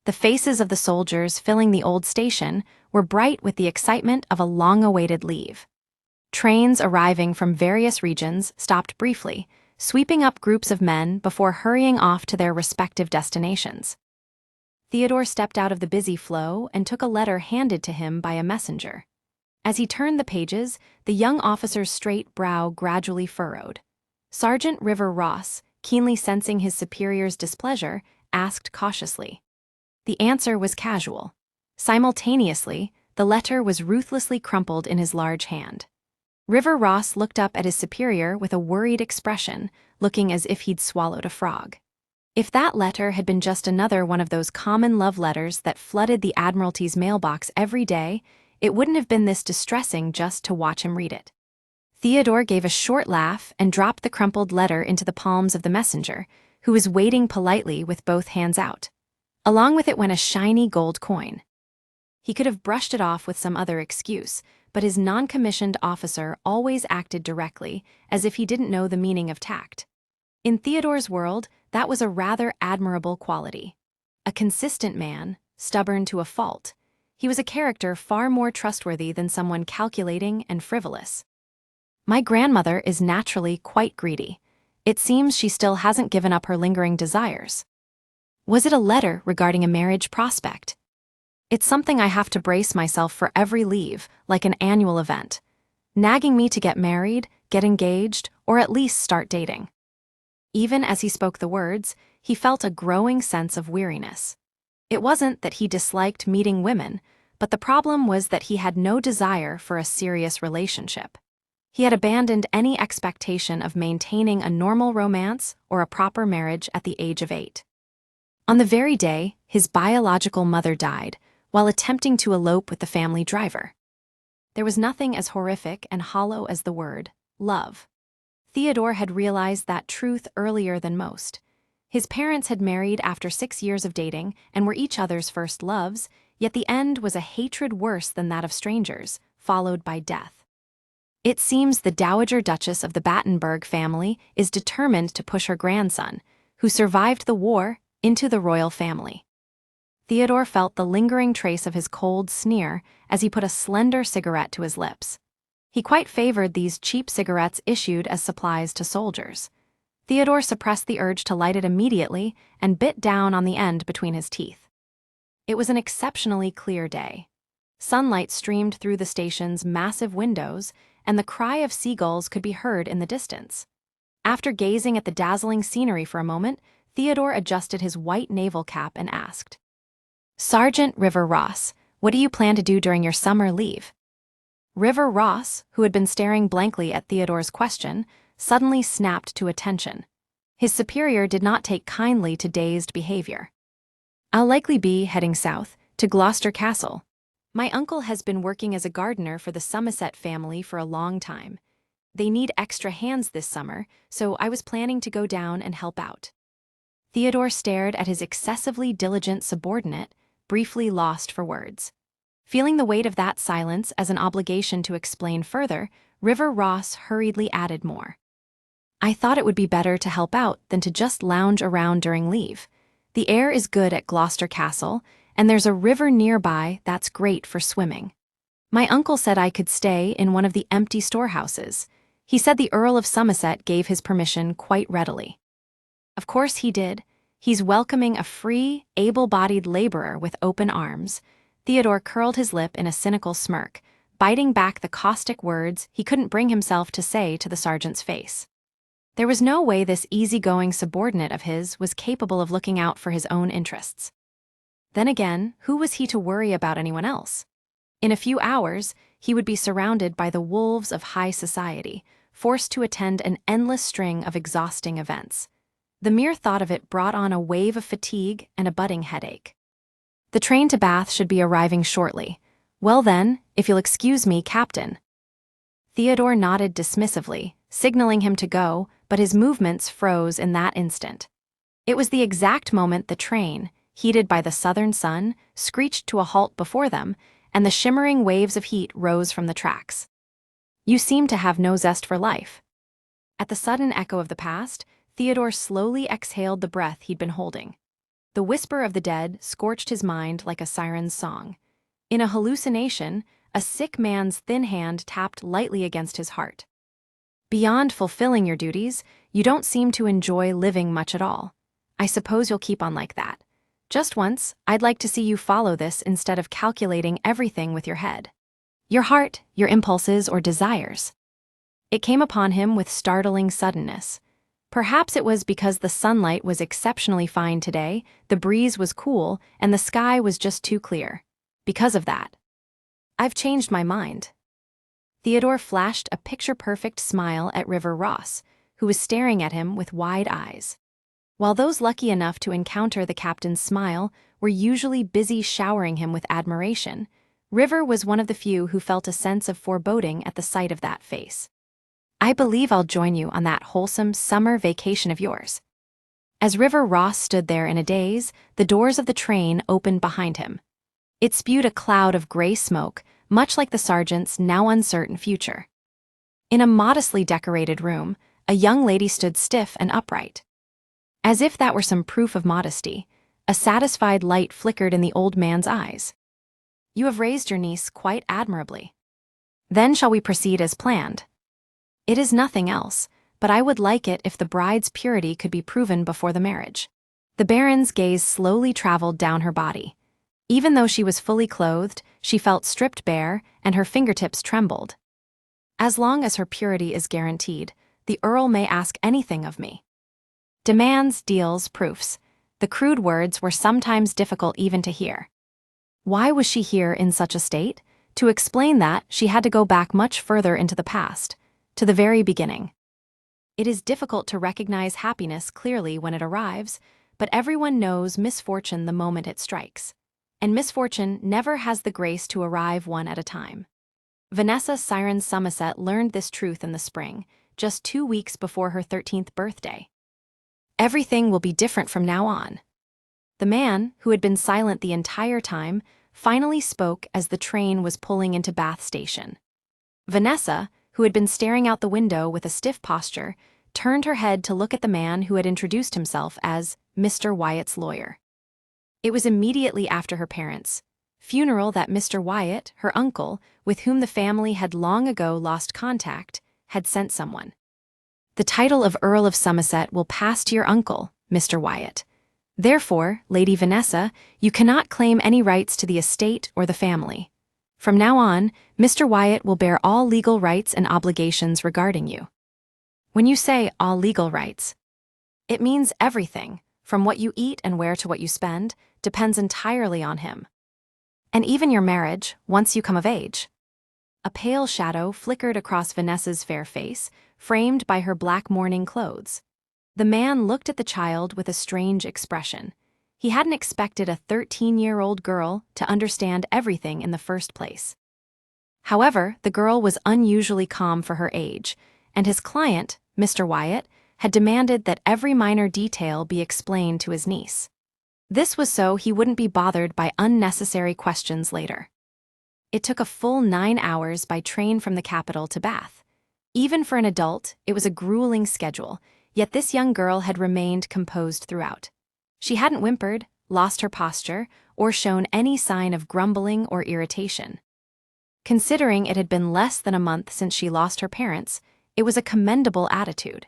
The faces of the soldiers filling the old station were bright with the excitement of a long-awaited leave. Trains arriving from various regions stopped briefly, sweeping up groups of men before hurrying off to their respective destinations. Theodore stepped out of the busy flow and took a letter handed to him by a messenger. As he turned the pages, the young officer's straight brow gradually furrowed. Sergeant River Ross, keenly sensing his superior's displeasure, asked cautiously. The answer was casual. Simultaneously, the letter was ruthlessly crumpled in his large hand. River Ross looked up at his superior with a worried expression, looking as if he'd swallowed a frog. If that letter had been just another one of those common love letters that flooded the Admiralty's mailbox every day, it wouldn't have been this distressing just to watch him read it. Theodore gave a short laugh and dropped the crumpled letter into the palms of the messenger, who was waiting politely with both hands out. Along with it went a shiny gold coin. He could have brushed it off with some other excuse, but his non-commissioned officer always acted directly, as if he didn't know the meaning of tact. In Theodore's world, that was a rather admirable quality. A consistent man, stubborn to a fault, he was a character far more trustworthy than someone calculating and frivolous. My grandmother is naturally quite greedy. It seems she still hasn't given up her lingering desires. Was it a letter regarding a marriage prospect? It's something I have to brace myself for every leave, like an annual event, nagging me to get married, get engaged, or at least start dating. Even as he spoke the words, he felt a growing sense of weariness. It wasn't that he disliked meeting women, but the problem was that he had no desire for a serious relationship. He had abandoned any expectation of maintaining a normal romance or a proper marriage at the age of 8. On the very day, his biological mother died, while attempting to elope with the family driver. There was nothing as horrific and hollow as the word, love. Theodore had realized that truth earlier than most. His parents had married after 6 years of dating and were each other's first loves, yet the end was a hatred worse than that of strangers, followed by death. It seems the Dowager Duchess of the Battenberg family is determined to push her grandson, who survived the war, into the royal family. Theodore felt the lingering trace of his cold sneer as he put a slender cigarette to his lips. He quite favored these cheap cigarettes issued as supplies to soldiers. Theodore suppressed the urge to light it immediately and bit down on the end between his teeth. It was an exceptionally clear day. Sunlight streamed through the station's massive windows, and the cry of seagulls could be heard in the distance. After gazing at the dazzling scenery for a moment, Theodore adjusted his white naval cap and asked, "Sergeant River Ross, what do you plan to do during your summer leave?" River Ross, who had been staring blankly at Theodore's question, suddenly snapped to attention. His superior did not take kindly to dazed behavior. "I'll likely be heading south, to Gloucester Castle. My uncle has been working as a gardener for the Somerset family for a long time. They need extra hands this summer, so I was planning to go down and help out." Theodore stared at his excessively diligent subordinate, briefly lost for words. Feeling the weight of that silence as an obligation to explain further, River Ross hurriedly added more. "I thought it would be better to help out than to just lounge around during leave. The air is good at Gloucester Castle, and there's a river nearby that's great for swimming. My uncle said I could stay in one of the empty storehouses. He said the Earl of Somerset gave his permission quite readily." Of course he did. He's welcoming a free, able-bodied laborer with open arms. Theodore curled his lip in a cynical smirk, biting back the caustic words he couldn't bring himself to say to the sergeant's face. There was no way this easygoing subordinate of his was capable of looking out for his own interests. Then again, who was he to worry about anyone else? In a few hours, he would be surrounded by the wolves of high society, forced to attend an endless string of exhausting events. The mere thought of it brought on a wave of fatigue and a budding headache. "The train to Bath should be arriving shortly. Well then, if you'll excuse me, Captain." Theodore nodded dismissively, signaling him to go, but his movements froze in that instant. It was the exact moment the train, heated by the southern sun, screeched to a halt before them, and the shimmering waves of heat rose from the tracks. "You seem to have no zest for life." At the sudden echo of the past, Theodore slowly exhaled the breath he'd been holding. The whisper of the dead scorched his mind like a siren's song. In a hallucination, a sick man's thin hand tapped lightly against his heart. Beyond fulfilling your duties, you don't seem to enjoy living much at all. I suppose you'll keep on like that. Just once, I'd like to see you follow this instead of calculating everything with your head. Your heart, your impulses, or desires. It came upon him with startling suddenness. Perhaps it was because the sunlight was exceptionally fine today, the breeze was cool, and the sky was just too clear. Because of that. I've changed my mind. Theodore flashed a picture-perfect smile at River Ross, who was staring at him with wide eyes. While those lucky enough to encounter the captain's smile were usually busy showering him with admiration, River was one of the few who felt a sense of foreboding at the sight of that face. I believe I'll join you on that wholesome summer vacation of yours. As River Ross stood there in a daze, the doors of the train opened behind him. It spewed a cloud of gray smoke, much like the sergeant's now uncertain future. In a modestly decorated room, a young lady stood stiff and upright. As if that were some proof of modesty, a satisfied light flickered in the old man's eyes. You have raised your niece quite admirably. Then shall we proceed as planned? It is nothing else, but I would like it if the bride's purity could be proven before the marriage. The Baron's gaze slowly traveled down her body. Even though she was fully clothed, she felt stripped bare, and her fingertips trembled. As long as her purity is guaranteed, the Earl may ask anything of me. Demands, deals, proofs. The crude words were sometimes difficult even to hear. Why was she here in such a state? To explain that, she had to go back much further into the past, to the very beginning. It is difficult to recognize happiness clearly when it arrives, but everyone knows misfortune the moment it strikes. And misfortune never has the grace to arrive one at a time. Vanessa Siren Somerset learned this truth in the spring, just 2 weeks before her 13th birthday. Everything will be different from now on. The man, who had been silent the entire time, finally spoke as the train was pulling into Bath Station. Vanessa, who had been staring out the window with a stiff posture, turned her head to look at the man who had introduced himself as Mr. Wyatt's lawyer. It was immediately after her parents' funeral that Mr. Wyatt, her uncle, with whom the family had long ago lost contact, had sent someone. The title of Earl of Somerset will pass to your uncle, Mr. Wyatt. Therefore, Lady Vanessa, you cannot claim any rights to the estate or the family. From now on, Mr. Wyatt will bear all legal rights and obligations regarding you. When you say all legal rights, it means everything, from what you eat and where to what you spend, depends entirely on him. And even your marriage, once you come of age. A pale shadow flickered across Vanessa's fair face, framed by her black mourning clothes. The man looked at the child with a strange expression. He hadn't expected a 13-year-old girl to understand everything in the first place. However, the girl was unusually calm for her age, and his client, Mr. Wyatt, had demanded that every minor detail be explained to his niece. This was so he wouldn't be bothered by unnecessary questions later. It took a full 9 hours by train from the capital to Bath. Even for an adult, it was a grueling schedule, yet this young girl had remained composed throughout. She hadn't whimpered, lost her posture, or shown any sign of grumbling or irritation. Considering it had been less than a month since she lost her parents, it was a commendable attitude.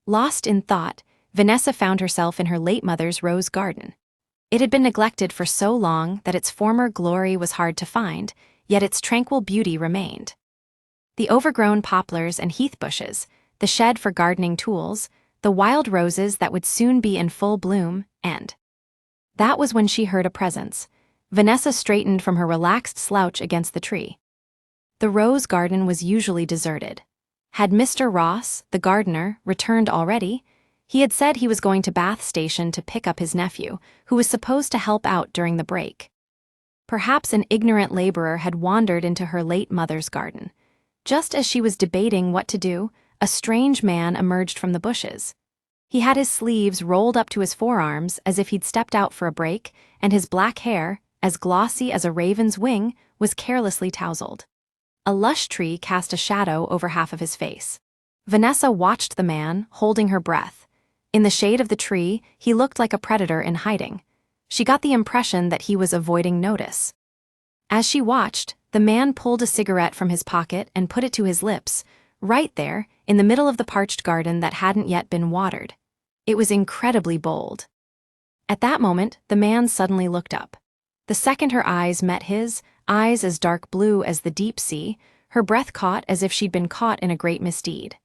Lost in thought, Vanessa found herself in her late mother's rose garden. It had been neglected for so long that its former glory was hard to find, yet its tranquil beauty remained. The overgrown poplars and heath bushes, the shed for gardening tools, the wild roses that would soon be in full bloom, and that was when she heard a presence. Vanessa straightened from her relaxed slouch against the tree. The rose garden was usually deserted. Had Mr. Ross, the gardener, returned already? He had said he was going to Bath Station to pick up his nephew, who was supposed to help out during the break. Perhaps an ignorant laborer had wandered into her late mother's garden. Just as she was debating what to do, a strange man emerged from the bushes. He had his sleeves rolled up to his forearms as if he'd stepped out for a break, and his black hair, as glossy as a raven's wing, was carelessly tousled. A lush tree cast a shadow over half of his face. Vanessa watched the man, holding her breath. In the shade of the tree, he looked like a predator in hiding. She got the impression that he was avoiding notice. As she watched, the man pulled a cigarette from his pocket and put it to his lips, right there, in the middle of the parched garden that hadn't yet been watered. It was incredibly bold. At that moment, the man suddenly looked up. The second her eyes met his, eyes as dark blue as the deep sea, her breath caught as if she'd been caught in a great misdeed.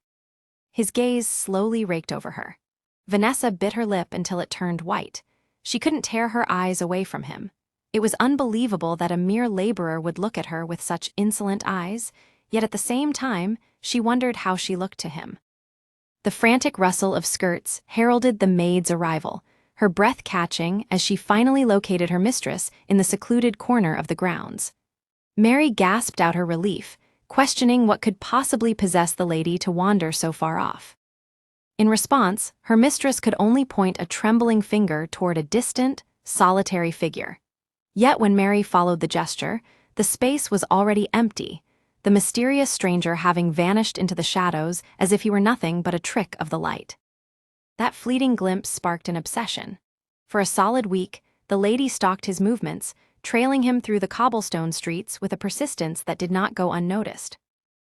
His gaze slowly raked over her. Vanessa bit her lip until it turned white. She couldn't tear her eyes away from him. It was unbelievable that a mere laborer would look at her with such insolent eyes, yet at the same time, she wondered how she looked to him. The frantic rustle of skirts heralded the maid's arrival, her breath catching as she finally located her mistress in the secluded corner of the grounds. Mary gasped out her relief, questioning what could possibly possess the lady to wander so far off. In response, her mistress could only point a trembling finger toward a distant, solitary figure. Yet when Mary followed the gesture, the space was already empty, the mysterious stranger having vanished into the shadows as if he were nothing but a trick of the light. That fleeting glimpse sparked an obsession. For a solid week, the lady stalked his movements, trailing him through the cobblestone streets with a persistence that did not go unnoticed.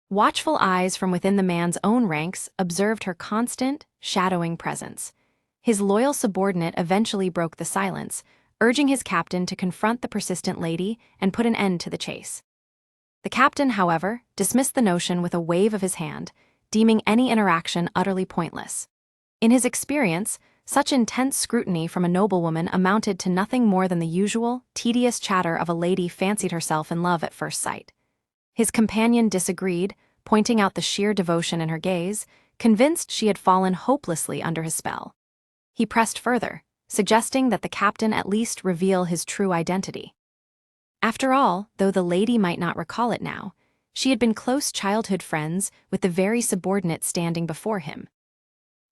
Watchful eyes from within the man's own ranks observed her constant, shadowing presence. His loyal subordinate eventually broke the silence, urging his captain to confront the persistent lady and put an end to the chase. The captain, however, dismissed the notion with a wave of his hand, deeming any interaction utterly pointless. In his experience, such intense scrutiny from a noblewoman amounted to nothing more than the usual, tedious chatter of a lady fancied herself in love at first sight. His companion disagreed, pointing out the sheer devotion in her gaze, convinced she had fallen hopelessly under his spell. He pressed further, suggesting that the captain at least reveal his true identity. After all, though the lady might not recall it now, she had been close childhood friends with the very subordinate standing before him.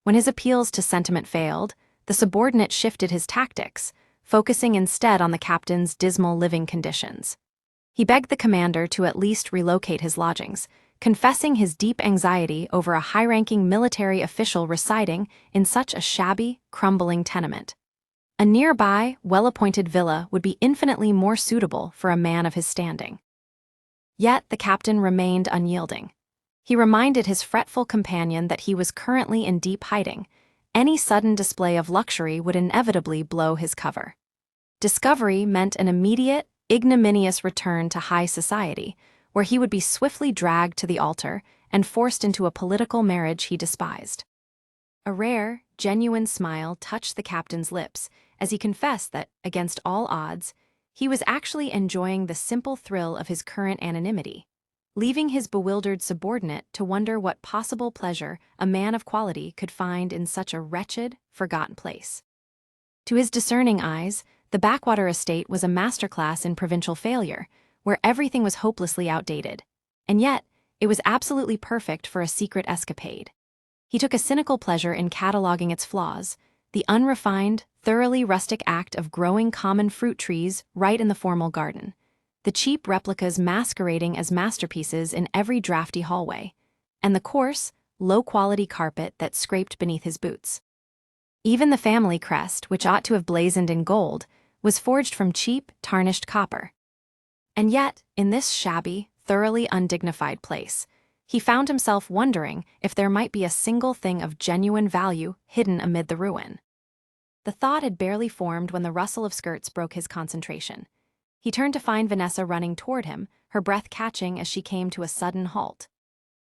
When his appeals to sentiment failed, the subordinate shifted his tactics, focusing instead on the captain's dismal living conditions. He begged the commander to at least relocate his lodgings, confessing his deep anxiety over a high-ranking military official residing in such a shabby, crumbling tenement. A nearby, well-appointed villa would be infinitely more suitable for a man of his standing. Yet the captain remained unyielding. He reminded his fretful companion that he was currently in deep hiding. Any sudden display of luxury would inevitably blow his cover. Discovery meant an immediate, ignominious return to high society, where he would be swiftly dragged to the altar and forced into a political marriage he despised. A rare, genuine smile touched the captain's lips as he confessed that, against all odds, he was actually enjoying the simple thrill of his current anonymity, leaving his bewildered subordinate to wonder what possible pleasure a man of quality could find in such a wretched, forgotten place. To his discerning eyes, the backwater estate was a masterclass in provincial failure, where everything was hopelessly outdated. And yet, it was absolutely perfect for a secret escapade. He took a cynical pleasure in cataloging its flaws, the unrefined, thoroughly rustic act of growing common fruit trees right in the formal garden, the cheap replicas masquerading as masterpieces in every drafty hallway, and the coarse, low-quality carpet that scraped beneath his boots. Even the family crest, which ought to have blazoned in gold, was forged from cheap, tarnished copper. And yet, in this shabby, thoroughly undignified place, he found himself wondering if there might be a single thing of genuine value hidden amid the ruin. The thought had barely formed when the rustle of skirts broke his concentration. He turned to find Vanessa running toward him, her breath catching as she came to a sudden halt.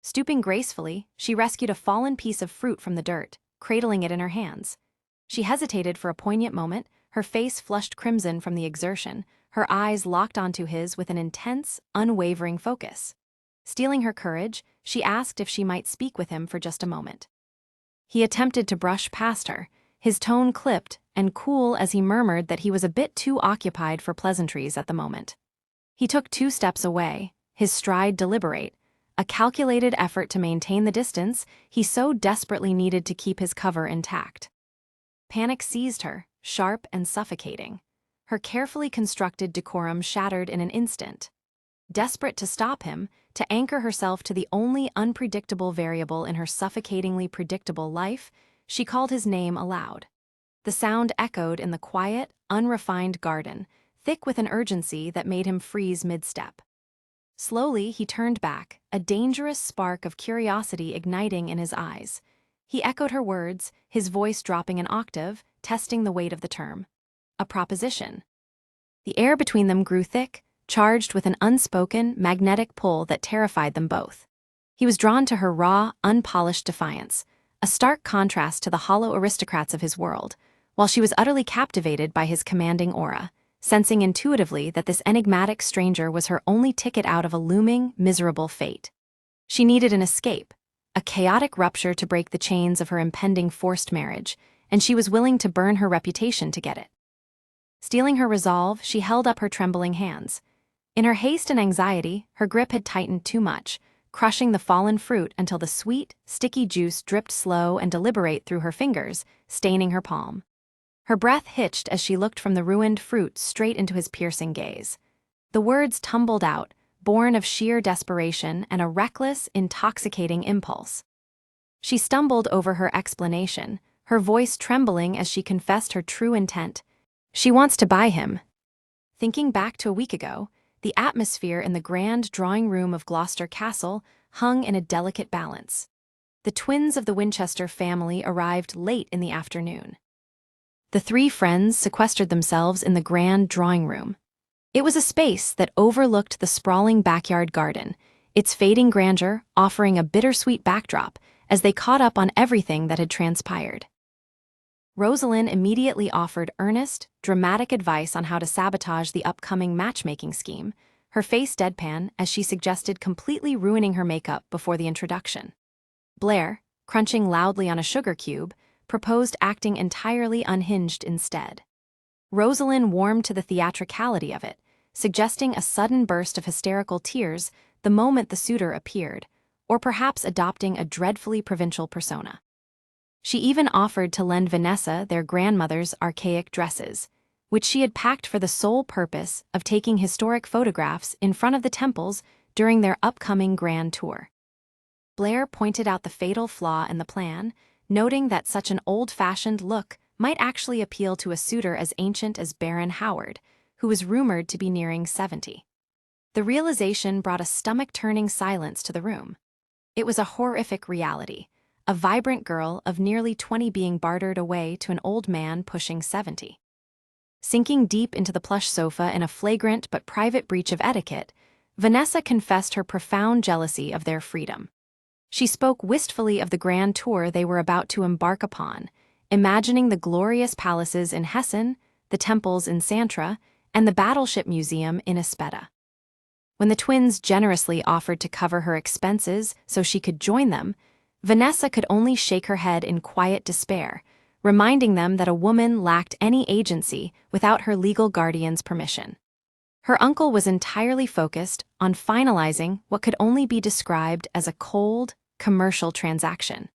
Stooping gracefully, she rescued a fallen piece of fruit from the dirt, cradling it in her hands. She hesitated for a poignant moment, her face flushed crimson from the exertion, her eyes locked onto his with an intense, unwavering focus. Steeling her courage, she asked if she might speak with him for just a moment. He attempted to brush past her, his tone clipped and cool as he murmured that he was a bit too occupied for pleasantries at the moment. He took 2 steps away, his stride deliberate, a calculated effort to maintain the distance he so desperately needed to keep his cover intact. Panic seized her, sharp and suffocating. Her carefully constructed decorum shattered in an instant. Desperate to stop him, to anchor herself to the only unpredictable variable in her suffocatingly predictable life, She called his name aloud. The sound echoed in the quiet, unrefined garden, thick with an urgency that made him freeze mid-step. Slowly, he turned back, a dangerous spark of curiosity igniting in his eyes. He echoed her words, his voice dropping an octave, testing the weight of the term. A proposition. The air between them grew thick, charged with an unspoken, magnetic pull that terrified them both. He was drawn to her raw, unpolished defiance, a stark contrast to the hollow aristocrats of his world, while she was utterly captivated by his commanding aura, sensing intuitively that this enigmatic stranger was her only ticket out of a looming, miserable fate. She needed an escape, a chaotic rupture to break the chains of her impending forced marriage, and she was willing to burn her reputation to get it. Steeling her resolve, she held up her trembling hands. In her haste and anxiety, her grip had tightened too much, crushing the fallen fruit until the sweet, sticky juice dripped slow and deliberate through her fingers, staining her palm. Her breath hitched as she looked from the ruined fruit straight into his piercing gaze. The words tumbled out, born of sheer desperation and a reckless, intoxicating impulse. She stumbled over her explanation, her voice trembling as she confessed her true intent. She wants to buy him. Thinking back to a week ago, the atmosphere in the grand drawing room of Gloucester Castle hung in a delicate balance. The twins of the Winchester family arrived late in the afternoon. The three friends sequestered themselves in the grand drawing room. It was a space that overlooked the sprawling backyard garden, its fading grandeur offering a bittersweet backdrop as they caught up on everything that had transpired. Rosalind immediately offered earnest, dramatic advice on how to sabotage the upcoming matchmaking scheme, her face deadpan as she suggested completely ruining her makeup before the introduction. Blair, crunching loudly on a sugar cube, proposed acting entirely unhinged instead. Rosalind warmed to the theatricality of it, suggesting a sudden burst of hysterical tears the moment the suitor appeared, or perhaps adopting a dreadfully provincial persona. She even offered to lend Vanessa their grandmother's archaic dresses, which she had packed for the sole purpose of taking historic photographs in front of the temples during their upcoming grand tour. Blair pointed out the fatal flaw in the plan, noting that such an old-fashioned look might actually appeal to a suitor as ancient as Baron Howard, who was rumored to be nearing 70. The realization brought a stomach-turning silence to the room. It was a horrific reality, a vibrant girl of nearly 20 being bartered away to an old man pushing 70. Sinking deep into the plush sofa in a flagrant but private breach of etiquette, Vanessa confessed her profound jealousy of their freedom. She spoke wistfully of the grand tour they were about to embark upon, imagining the glorious palaces in Hessen, the temples in Santra, and the battleship museum in Espeta. When the twins generously offered to cover her expenses so she could join them, Vanessa could only shake her head in quiet despair, reminding them that a woman lacked any agency without her legal guardian's permission. Her uncle was entirely focused on finalizing what could only be described as a cold, commercial transaction.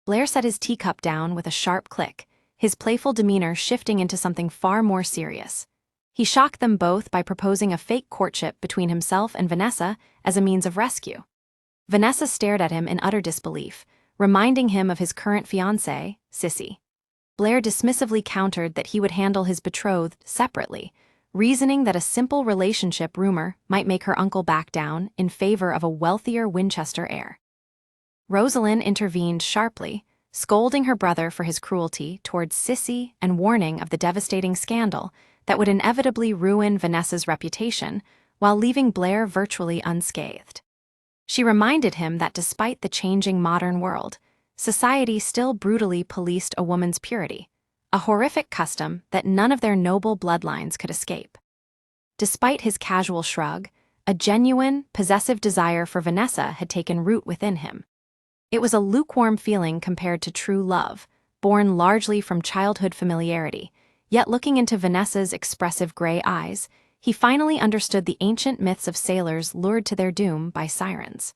Blair set his teacup down with a sharp click, his playful demeanor shifting into something far more serious. He shocked them both by proposing a fake courtship between himself and Vanessa as a means of rescue. Vanessa stared at him in utter disbelief, reminding him of his current fiancée, Sissy. Blair dismissively countered that he would handle his betrothed separately, reasoning that a simple relationship rumor might make her uncle back down in favor of a wealthier Winchester heir. Rosalind intervened sharply, scolding her brother for his cruelty towards Sissy and warning of the devastating scandal that would inevitably ruin Vanessa's reputation while leaving Blair virtually unscathed. She reminded him that despite the changing modern world, society still brutally policed a woman's purity, a horrific custom that none of their noble bloodlines could escape. Despite his casual shrug, a genuine, possessive desire for Vanessa had taken root within him. It was a lukewarm feeling compared to true love, born largely from childhood familiarity, yet looking into Vanessa's expressive gray eyes, he finally understood the ancient myths of sailors lured to their doom by sirens.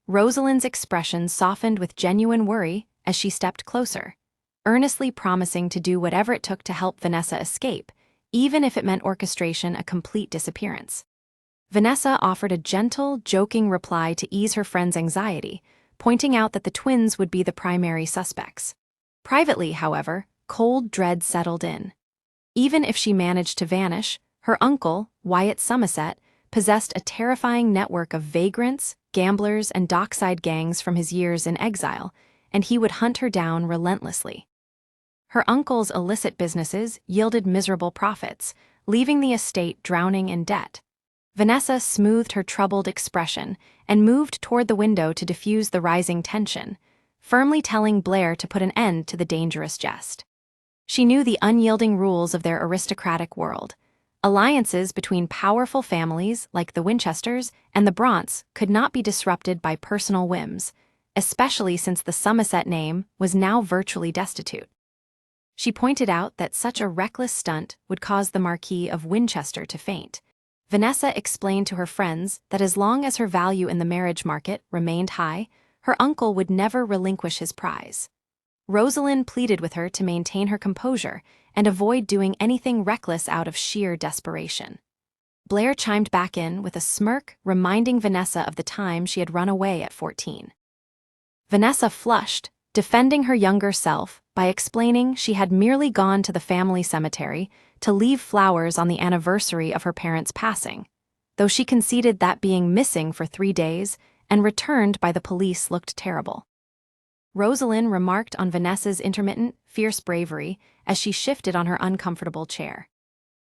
Rosalind's expression softened with genuine worry as she stepped closer, earnestly promising to do whatever it took to help Vanessa escape, even if it meant orchestration a complete disappearance. Vanessa offered a gentle, joking reply to ease her friend's anxiety, pointing out that the twins would be the primary suspects. Privately, however, cold dread settled in. Even if she managed to vanish, her uncle, Wyatt Somerset, possessed a terrifying network of vagrants, gamblers, and dockside gangs from his years in exile, and he would hunt her down relentlessly. Her uncle's illicit businesses yielded miserable profits, leaving the estate drowning in debt. Vanessa smoothed her troubled expression and moved toward the window to diffuse the rising tension, firmly telling Blair to put an end to the dangerous jest. She knew the unyielding rules of their aristocratic world. Alliances between powerful families like the Winchesters and the Brontes could not be disrupted by personal whims, especially since the Somerset name was now virtually destitute. She pointed out that such a reckless stunt would cause the Marquis of Winchester to faint. Vanessa explained to her friends that as long as her value in the marriage market remained high, her uncle would never relinquish his prize. Rosalind pleaded with her to maintain her composure and avoid doing anything reckless out of sheer desperation. Blair chimed back in with a smirk, reminding Vanessa of the time she had run away at 14. Vanessa flushed, defending her younger self by explaining she had merely gone to the family cemetery to leave flowers on the anniversary of her parents' passing, though she conceded that being missing for 3 days and returned by the police looked terrible. Rosalind remarked on Vanessa's intermittent, fierce bravery as she shifted on her uncomfortable chair.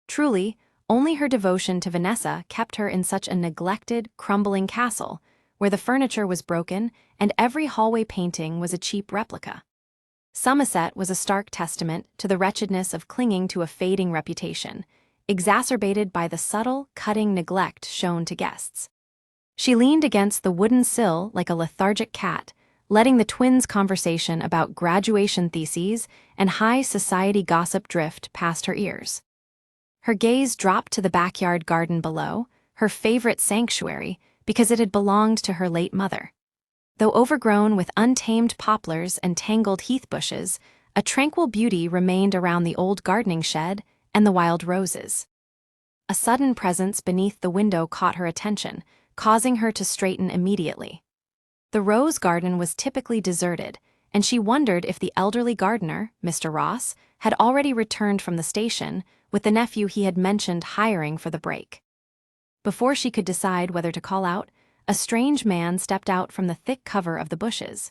Truly, only her devotion to Vanessa kept her in such a neglected, crumbling castle, where the furniture was broken and every hallway painting was a cheap replica. Somerset was a stark testament to the wretchedness of clinging to a fading reputation, exacerbated by the subtle, cutting neglect shown to guests. She leaned against the wooden sill like a lethargic cat, letting the twins' conversation about graduation theses and high society gossip drift past her ears. Her gaze dropped to the backyard garden below, her favorite sanctuary, because it had belonged to her late mother. Though overgrown with untamed poplars and tangled heath bushes, a tranquil beauty remained around the old gardening shed and the wild roses. A sudden presence beneath the window caught her attention, causing her to straighten immediately. The rose garden was typically deserted, and she wondered if the elderly gardener, Mr. Ross, had already returned from the station with the nephew he had mentioned hiring for the break. Before she could decide whether to call out, a strange man stepped out from the thick cover of the bushes.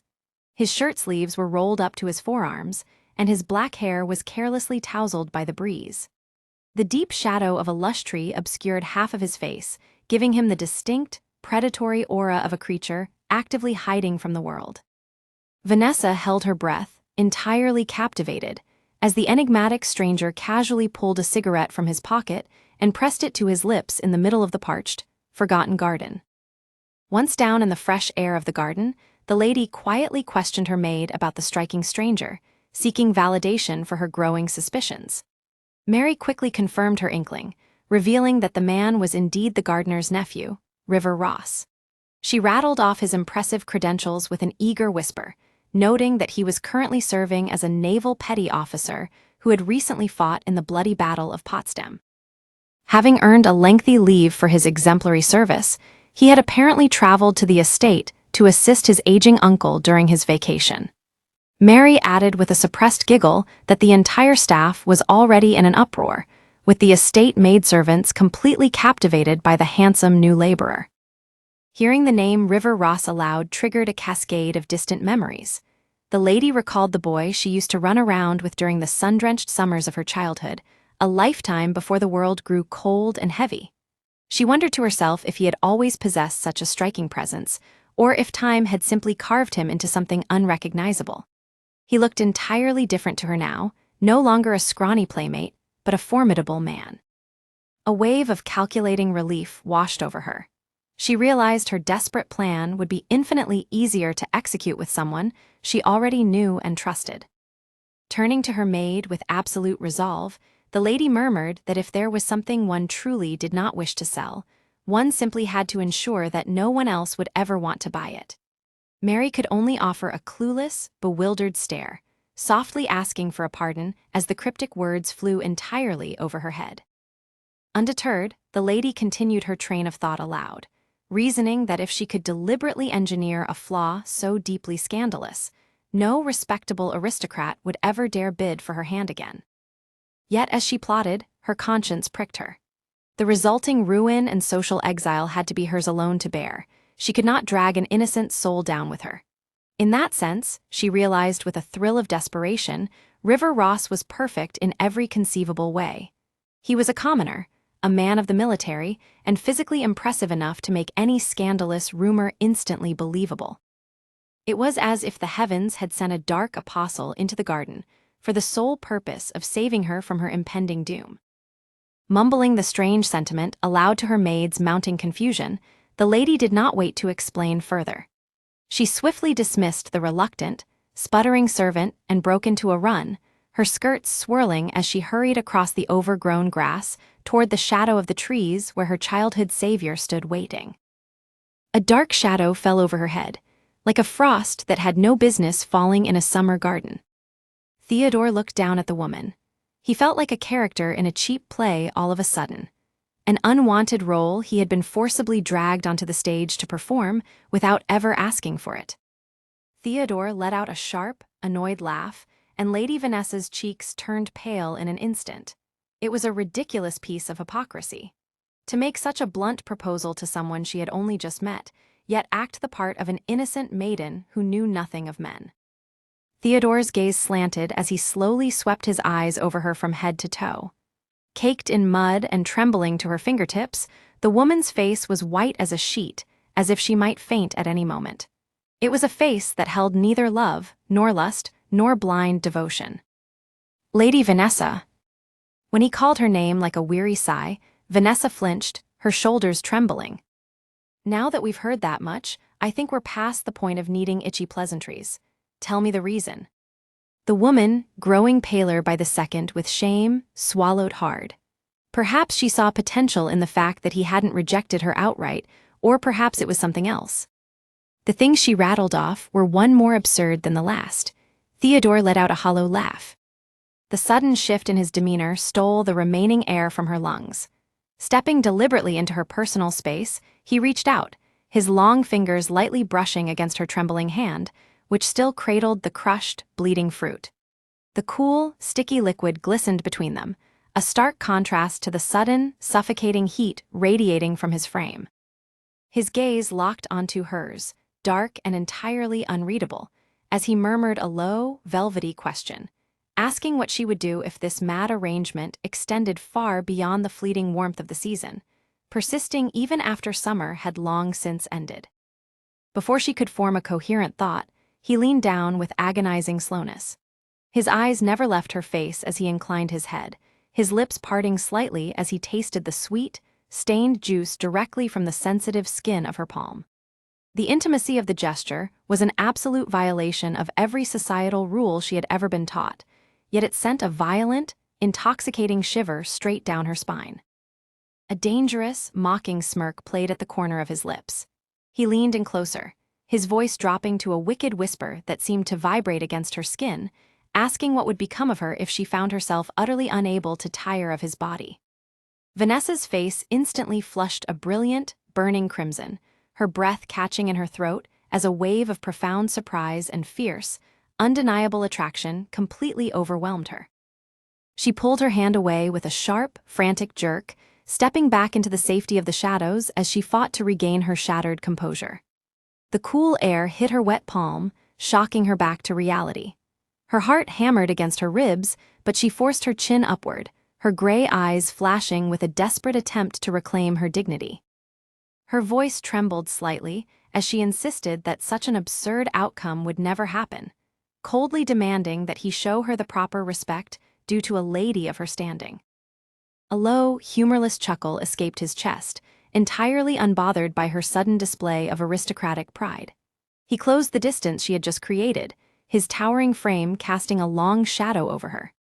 His shirt sleeves were rolled up to his forearms, and his black hair was carelessly tousled by the breeze. The deep shadow of a lush tree obscured half of his face, giving him the distinct, predatory aura of a creature actively hiding from the world. Vanessa held her breath, entirely captivated, as the enigmatic stranger casually pulled a cigarette from his pocket and pressed it to his lips in the middle of the parched, forgotten garden. Once down in the fresh air of the garden, the lady quietly questioned her maid about the striking stranger, seeking validation for her growing suspicions. Mary quickly confirmed her inkling, revealing that the man was indeed the gardener's nephew, River Ross. She rattled off his impressive credentials with an eager whisper, noting that he was currently serving as a naval petty officer who had recently fought in the bloody Battle of Potsdam. Having earned a lengthy leave for his exemplary service, he had apparently traveled to the estate to assist his aging uncle during his vacation. Mary added with a suppressed giggle that the entire staff was already in an uproar, with the estate maidservants completely captivated by the handsome new laborer. Hearing the name River Ross aloud triggered a cascade of distant memories. The lady recalled the boy she used to run around with during the sun-drenched summers of her childhood, a lifetime before the world grew cold and heavy. She wondered to herself if he had always possessed such a striking presence, or if time had simply carved him into something unrecognizable. He looked entirely different to her now, no longer a scrawny playmate, but a formidable man. A wave of calculating relief washed over her. She realized her desperate plan would be infinitely easier to execute with someone she already knew and trusted. Turning to her maid with absolute resolve, the lady murmured that if there was something one truly did not wish to sell, one simply had to ensure that no one else would ever want to buy it. Mary could only offer a clueless, bewildered stare, softly asking for a pardon as the cryptic words flew entirely over her head. Undeterred, the lady continued her train of thought aloud, reasoning that if she could deliberately engineer a flaw so deeply scandalous, no respectable aristocrat would ever dare bid for her hand again. Yet as she plotted, her conscience pricked her. The resulting ruin and social exile had to be hers alone to bear. She could not drag an innocent soul down with her. In that sense, she realized with a thrill of desperation, River Ross was perfect in every conceivable way. He was a commoner, a man of the military, and physically impressive enough to make any scandalous rumor instantly believable. It was as if the heavens had sent a dark apostle into the garden for the sole purpose of saving her from her impending doom. Mumbling the strange sentiment aloud to her maid's mounting confusion, the lady did not wait to explain further. She swiftly dismissed the reluctant, sputtering servant and broke into a run, her skirts swirling as she hurried across the overgrown grass toward the shadow of the trees where her childhood savior stood waiting. A dark shadow fell over her head, like a frost that had no business falling in a summer garden. Theodore looked down at the woman. He felt like a character in a cheap play all of a sudden. An unwanted role he had been forcibly dragged onto the stage to perform without ever asking for it. Theodore let out a sharp, annoyed laugh, and Lady Vanessa's cheeks turned pale in an instant. It was a ridiculous piece of hypocrisy. To make such a blunt proposal to someone she had only just met, yet act the part of an innocent maiden who knew nothing of men. Theodore's gaze slanted as he slowly swept his eyes over her from head to toe. Caked in mud and trembling to her fingertips, the woman's face was white as a sheet, as if she might faint at any moment. It was a face that held neither love, nor lust, nor blind devotion. Lady Vanessa. When he called her name like a weary sigh, Vanessa flinched, her shoulders trembling. Now that we've heard that much, I think we're past the point of needing itchy pleasantries. Tell me the reason. The woman, growing paler by the second with shame, swallowed hard. Perhaps she saw potential in the fact that he hadn't rejected her outright, or perhaps it was something else. The things she rattled off were one more absurd than the last. Theodore let out a hollow laugh. The sudden shift in his demeanor stole the remaining air from her lungs. Stepping deliberately into her personal space, he reached out, his long fingers lightly brushing against her trembling hand, which still cradled the crushed, bleeding fruit. The cool, sticky liquid glistened between them, a stark contrast to the sudden, suffocating heat radiating from his frame. His gaze locked onto hers, dark and entirely unreadable, as he murmured a low, velvety question, asking what she would do if this mad arrangement extended far beyond the fleeting warmth of the season, persisting even after summer had long since ended. Before she could form a coherent thought, he leaned down with agonizing slowness. His eyes never left her face as he inclined his head, his lips parting slightly as he tasted the sweet, stained juice directly from the sensitive skin of her palm. The intimacy of the gesture was an absolute violation of every societal rule she had ever been taught, yet it sent a violent, intoxicating shiver straight down her spine. A dangerous, mocking smirk played at the corner of his lips. He leaned in closer, his voice dropping to a wicked whisper that seemed to vibrate against her skin, asking what would become of her if she found herself utterly unable to tire of his body. Vanessa's face instantly flushed a brilliant, burning crimson, her breath catching in her throat as a wave of profound surprise and fierce, undeniable attraction completely overwhelmed her. She pulled her hand away with a sharp, frantic jerk, stepping back into the safety of the shadows as she fought to regain her shattered composure. The cool air hit her wet palm, shocking her back to reality. Her heart hammered against her ribs, but she forced her chin upward, her gray eyes flashing with a desperate attempt to reclaim her dignity. Her voice trembled slightly as she insisted that such an absurd outcome would never happen, coldly demanding that he show her the proper respect due to a lady of her standing. A low, humorless chuckle escaped his chest, entirely unbothered by her sudden display of aristocratic pride. He closed the distance she had just created, his towering frame casting a long shadow over her.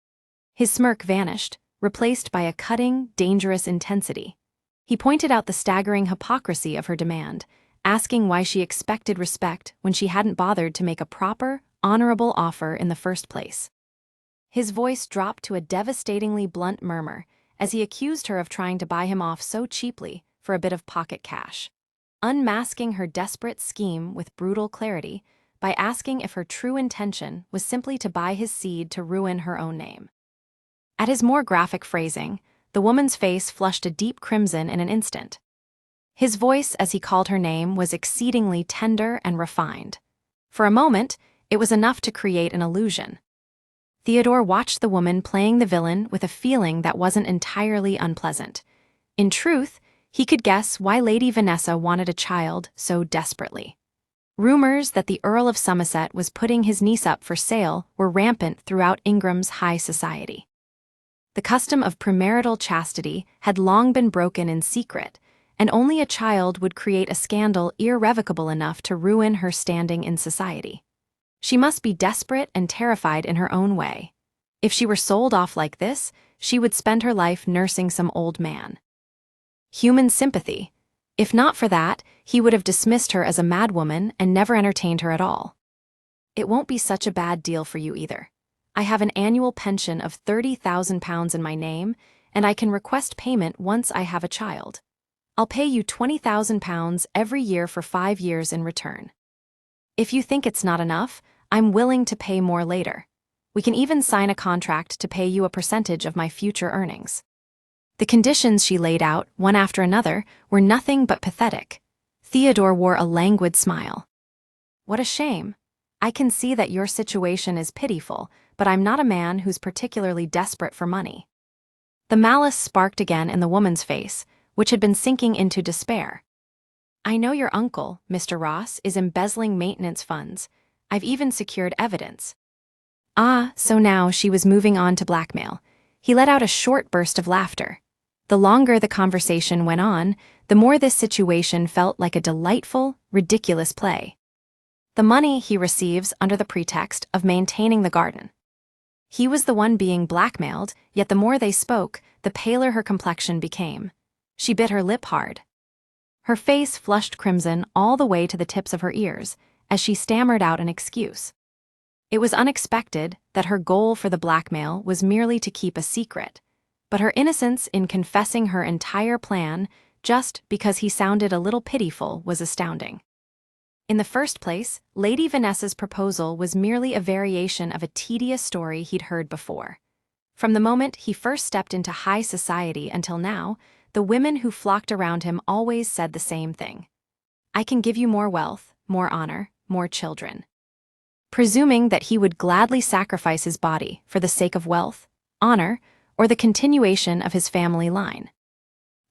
His smirk vanished, replaced by a cutting, dangerous intensity. He pointed out the staggering hypocrisy of her demand, asking why she expected respect when she hadn't bothered to make a proper, honorable offer in the first place. His voice dropped to a devastatingly blunt murmur as he accused her of trying to buy him off so cheaply for a bit of pocket cash. Unmasking her desperate scheme with brutal clarity, by asking if her true intention was simply to buy his seed to ruin her own name. At his more graphic phrasing, the woman's face flushed a deep crimson in an instant. His voice, as he called her name, was exceedingly tender and refined. For a moment, it was enough to create an illusion. Theodore watched the woman playing the villain with a feeling that wasn't entirely unpleasant. In truth, he could guess why Lady Vanessa wanted a child so desperately. Rumors that the Earl of Somerset was putting his niece up for sale were rampant throughout Ingram's high society. The custom of premarital chastity had long been broken in secret, and only a child would create a scandal irrevocable enough to ruin her standing in society. She must be desperate and terrified in her own way. If she were sold off like this, she would spend her life nursing some old man. Human sympathy. If not for that, he would have dismissed her as a madwoman and never entertained her at all. It won't be such a bad deal for you either. I have an annual pension of £30,000 in my name, and I can request payment once I have a child. I'll pay you £20,000 every year for 5 years in return. If you think it's not enough, I'm willing to pay more later. We can even sign a contract to pay you a percentage of my future earnings. The conditions she laid out, one after another, were nothing but pathetic. Theodore wore a languid smile. What a shame. I can see that your situation is pitiful, but I'm not a man who's particularly desperate for money. The malice sparked again in the woman's face, which had been sinking into despair. I know your uncle, Mr. Ross, is embezzling maintenance funds. I've even secured evidence. Ah, so now she was moving on to blackmail. He let out a short burst of laughter. The longer the conversation went on, the more this situation felt like a delightful, ridiculous play. The money he receives under the pretext of maintaining the garden. He was the one being blackmailed, yet the more they spoke, the paler her complexion became. She bit her lip hard. Her face flushed crimson all the way to the tips of her ears, as she stammered out an excuse. It was unexpected that her goal for the blackmail was merely to keep a secret, but her innocence in confessing her entire plan just because he sounded a little pitiful was astounding. In the first place, Lady Vanessa's proposal was merely a variation of a tedious story he'd heard before. From the moment he first stepped into high society until now, the women who flocked around him always said the same thing. I can give you more wealth, more honor, more children. Presuming that he would gladly sacrifice his body for the sake of wealth, honor, or the continuation of his family line.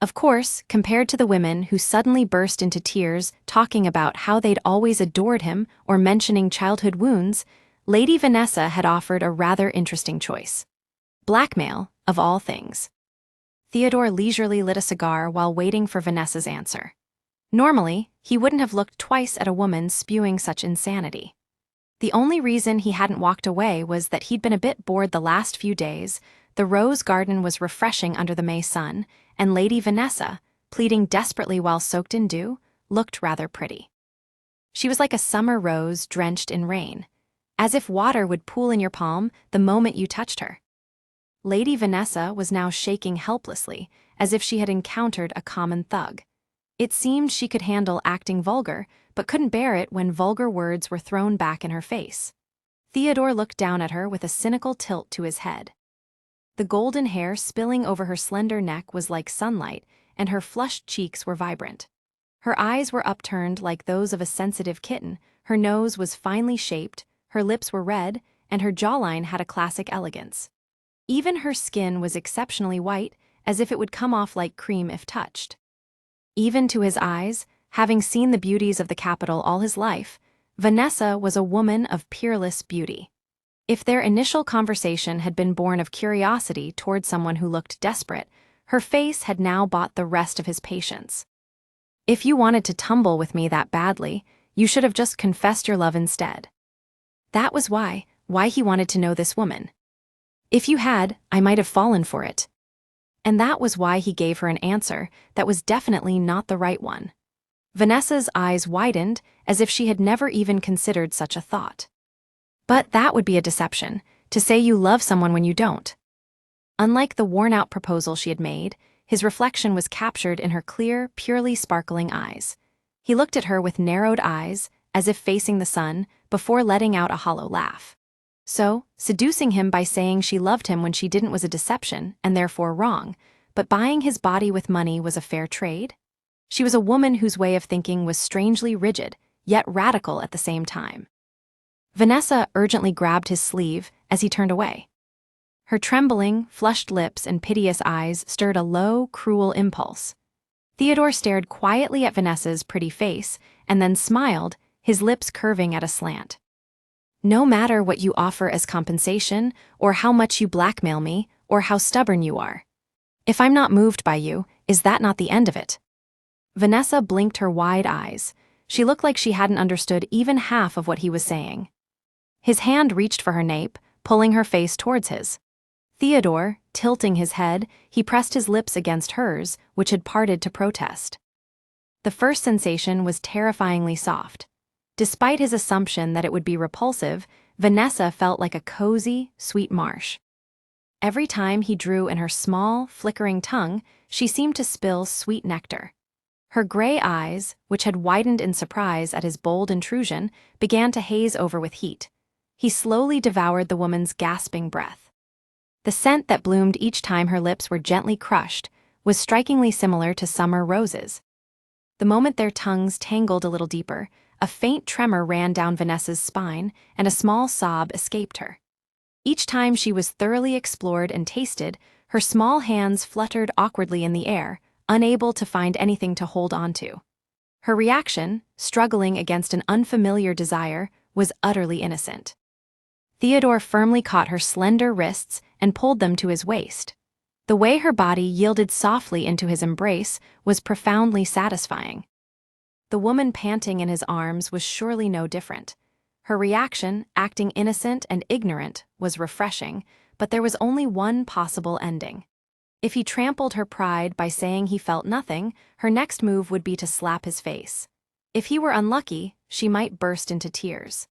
Of course, compared to the women who suddenly burst into tears talking about how they'd always adored him or mentioning childhood wounds, Lady Vanessa had offered a rather interesting choice. Blackmail, of all things. Theodore leisurely lit a cigar while waiting for Vanessa's answer. Normally, he wouldn't have looked twice at a woman spewing such insanity. The only reason he hadn't walked away was that he'd been a bit bored the last few days. The rose garden was refreshing under the May sun, and Lady Vanessa, pleading desperately while soaked in dew, looked rather pretty. She was like a summer rose drenched in rain, as if water would pool in your palm the moment you touched her. Lady Vanessa was now shaking helplessly, as if she had encountered a common thug. It seemed she could handle acting vulgar, but couldn't bear it when vulgar words were thrown back in her face. Theodore looked down at her with a cynical tilt to his head. The golden hair spilling over her slender neck was like sunlight, and her flushed cheeks were vibrant. Her eyes were upturned like those of a sensitive kitten, her nose was finely shaped, her lips were red, and her jawline had a classic elegance. Even her skin was exceptionally white, as if it would come off like cream if touched. Even to his eyes, having seen the beauties of the capital all his life, Vanessa was a woman of peerless beauty. If their initial conversation had been born of curiosity toward someone who looked desperate, her face had now bought the rest of his patience. If you wanted to tumble with me that badly, you should have just confessed your love instead. That was why he wanted to know this woman. If you had, I might have fallen for it. And that was why he gave her an answer that was definitely not the right one. Vanessa's eyes widened as if she had never even considered such a thought. But that would be a deception, to say you love someone when you don't. Unlike the worn-out proposal she had made, his reflection was captured in her clear, purely sparkling eyes. He looked at her with narrowed eyes, as if facing the sun, before letting out a hollow laugh. So, seducing him by saying she loved him when she didn't was a deception, and therefore wrong, but buying his body with money was a fair trade? She was a woman whose way of thinking was strangely rigid, yet radical at the same time. Vanessa urgently grabbed his sleeve as he turned away. Her trembling, flushed lips and piteous eyes stirred a low, cruel impulse. Theodore stared quietly at Vanessa's pretty face and then smiled, his lips curving at a slant. No matter what you offer as compensation, or how much you blackmail me, or how stubborn you are. If I'm not moved by you, is that not the end of it? Vanessa blinked her wide eyes. She looked like she hadn't understood even half of what he was saying. His hand reached for her nape, pulling her face towards his. Theodore, tilting his head, he pressed his lips against hers, which had parted to protest. The first sensation was terrifyingly soft. Despite his assumption that it would be repulsive, Vanessa felt like a cozy, sweet marsh. Every time he drew in her small, flickering tongue, she seemed to spill sweet nectar. Her gray eyes, which had widened in surprise at his bold intrusion, began to haze over with heat. He slowly devoured the woman's gasping breath. The scent that bloomed each time her lips were gently crushed was strikingly similar to summer roses. The moment their tongues tangled a little deeper, a faint tremor ran down Vanessa's spine, and a small sob escaped her. Each time she was thoroughly explored and tasted, her small hands fluttered awkwardly in the air, unable to find anything to hold onto. Her reaction, struggling against an unfamiliar desire, was utterly innocent. Theodore firmly caught her slender wrists and pulled them to his waist. The way her body yielded softly into his embrace was profoundly satisfying. The woman panting in his arms was surely no different. Her reaction, acting innocent and ignorant, was refreshing, but there was only one possible ending. If he trampled her pride by saying he felt nothing, her next move would be to slap his face. If he were unlucky, she might burst into tears.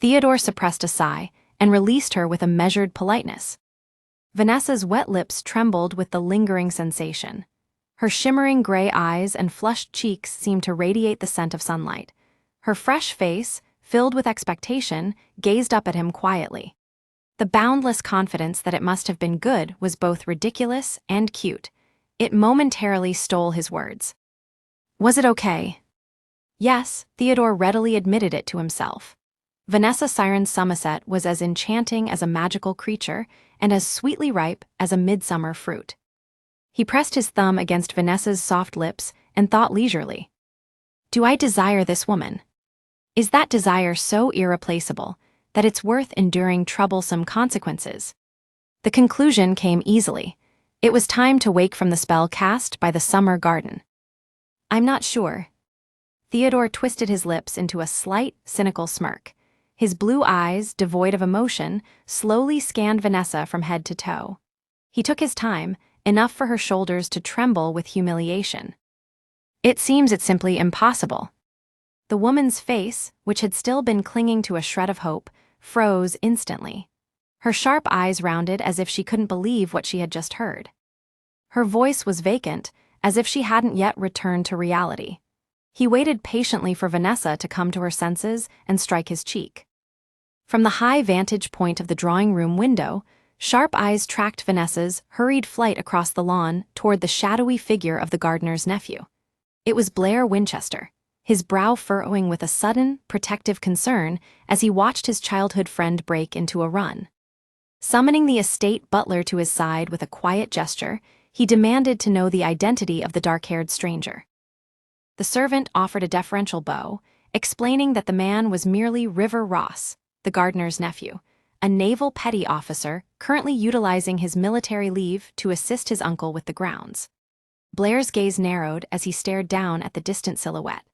Theodore suppressed a sigh and released her with a measured politeness. Vanessa's wet lips trembled with the lingering sensation. Her shimmering gray eyes and flushed cheeks seemed to radiate the scent of sunlight. Her fresh face, filled with expectation, gazed up at him quietly. The boundless confidence that it must have been good was both ridiculous and cute. It momentarily stole his words. Was it okay? Yes, Theodore readily admitted it to himself. Vanessa Siren Somerset was as enchanting as a magical creature and as sweetly ripe as a midsummer fruit. He pressed his thumb against Vanessa's soft lips and thought leisurely. Do I desire this woman? Is that desire so irreplaceable that it's worth enduring troublesome consequences? The conclusion came easily. It was time to wake from the spell cast by the summer garden. I'm not sure. Theodore twisted his lips into a slight, cynical smirk. His blue eyes, devoid of emotion, slowly scanned Vanessa from head to toe. He took his time, enough for her shoulders to tremble with humiliation. It seems it's simply impossible. The woman's face, which had still been clinging to a shred of hope, froze instantly. Her sharp eyes rounded as if she couldn't believe what she had just heard. Her voice was vacant, as if she hadn't yet returned to reality. He waited patiently for Vanessa to come to her senses and strike his cheek. From the high vantage point of the drawing room window, sharp eyes tracked Vanessa's hurried flight across the lawn toward the shadowy figure of the gardener's nephew. It was Blair Winchester, his brow furrowing with a sudden, protective concern as he watched his childhood friend break into a run. Summoning the estate butler to his side with a quiet gesture, he demanded to know the identity of the dark-haired stranger. The servant offered a deferential bow, explaining that the man was merely River Ross, the gardener's nephew, a naval petty officer currently utilizing his military leave to assist his uncle with the grounds. Blair's gaze narrowed as he stared down at the distant silhouette.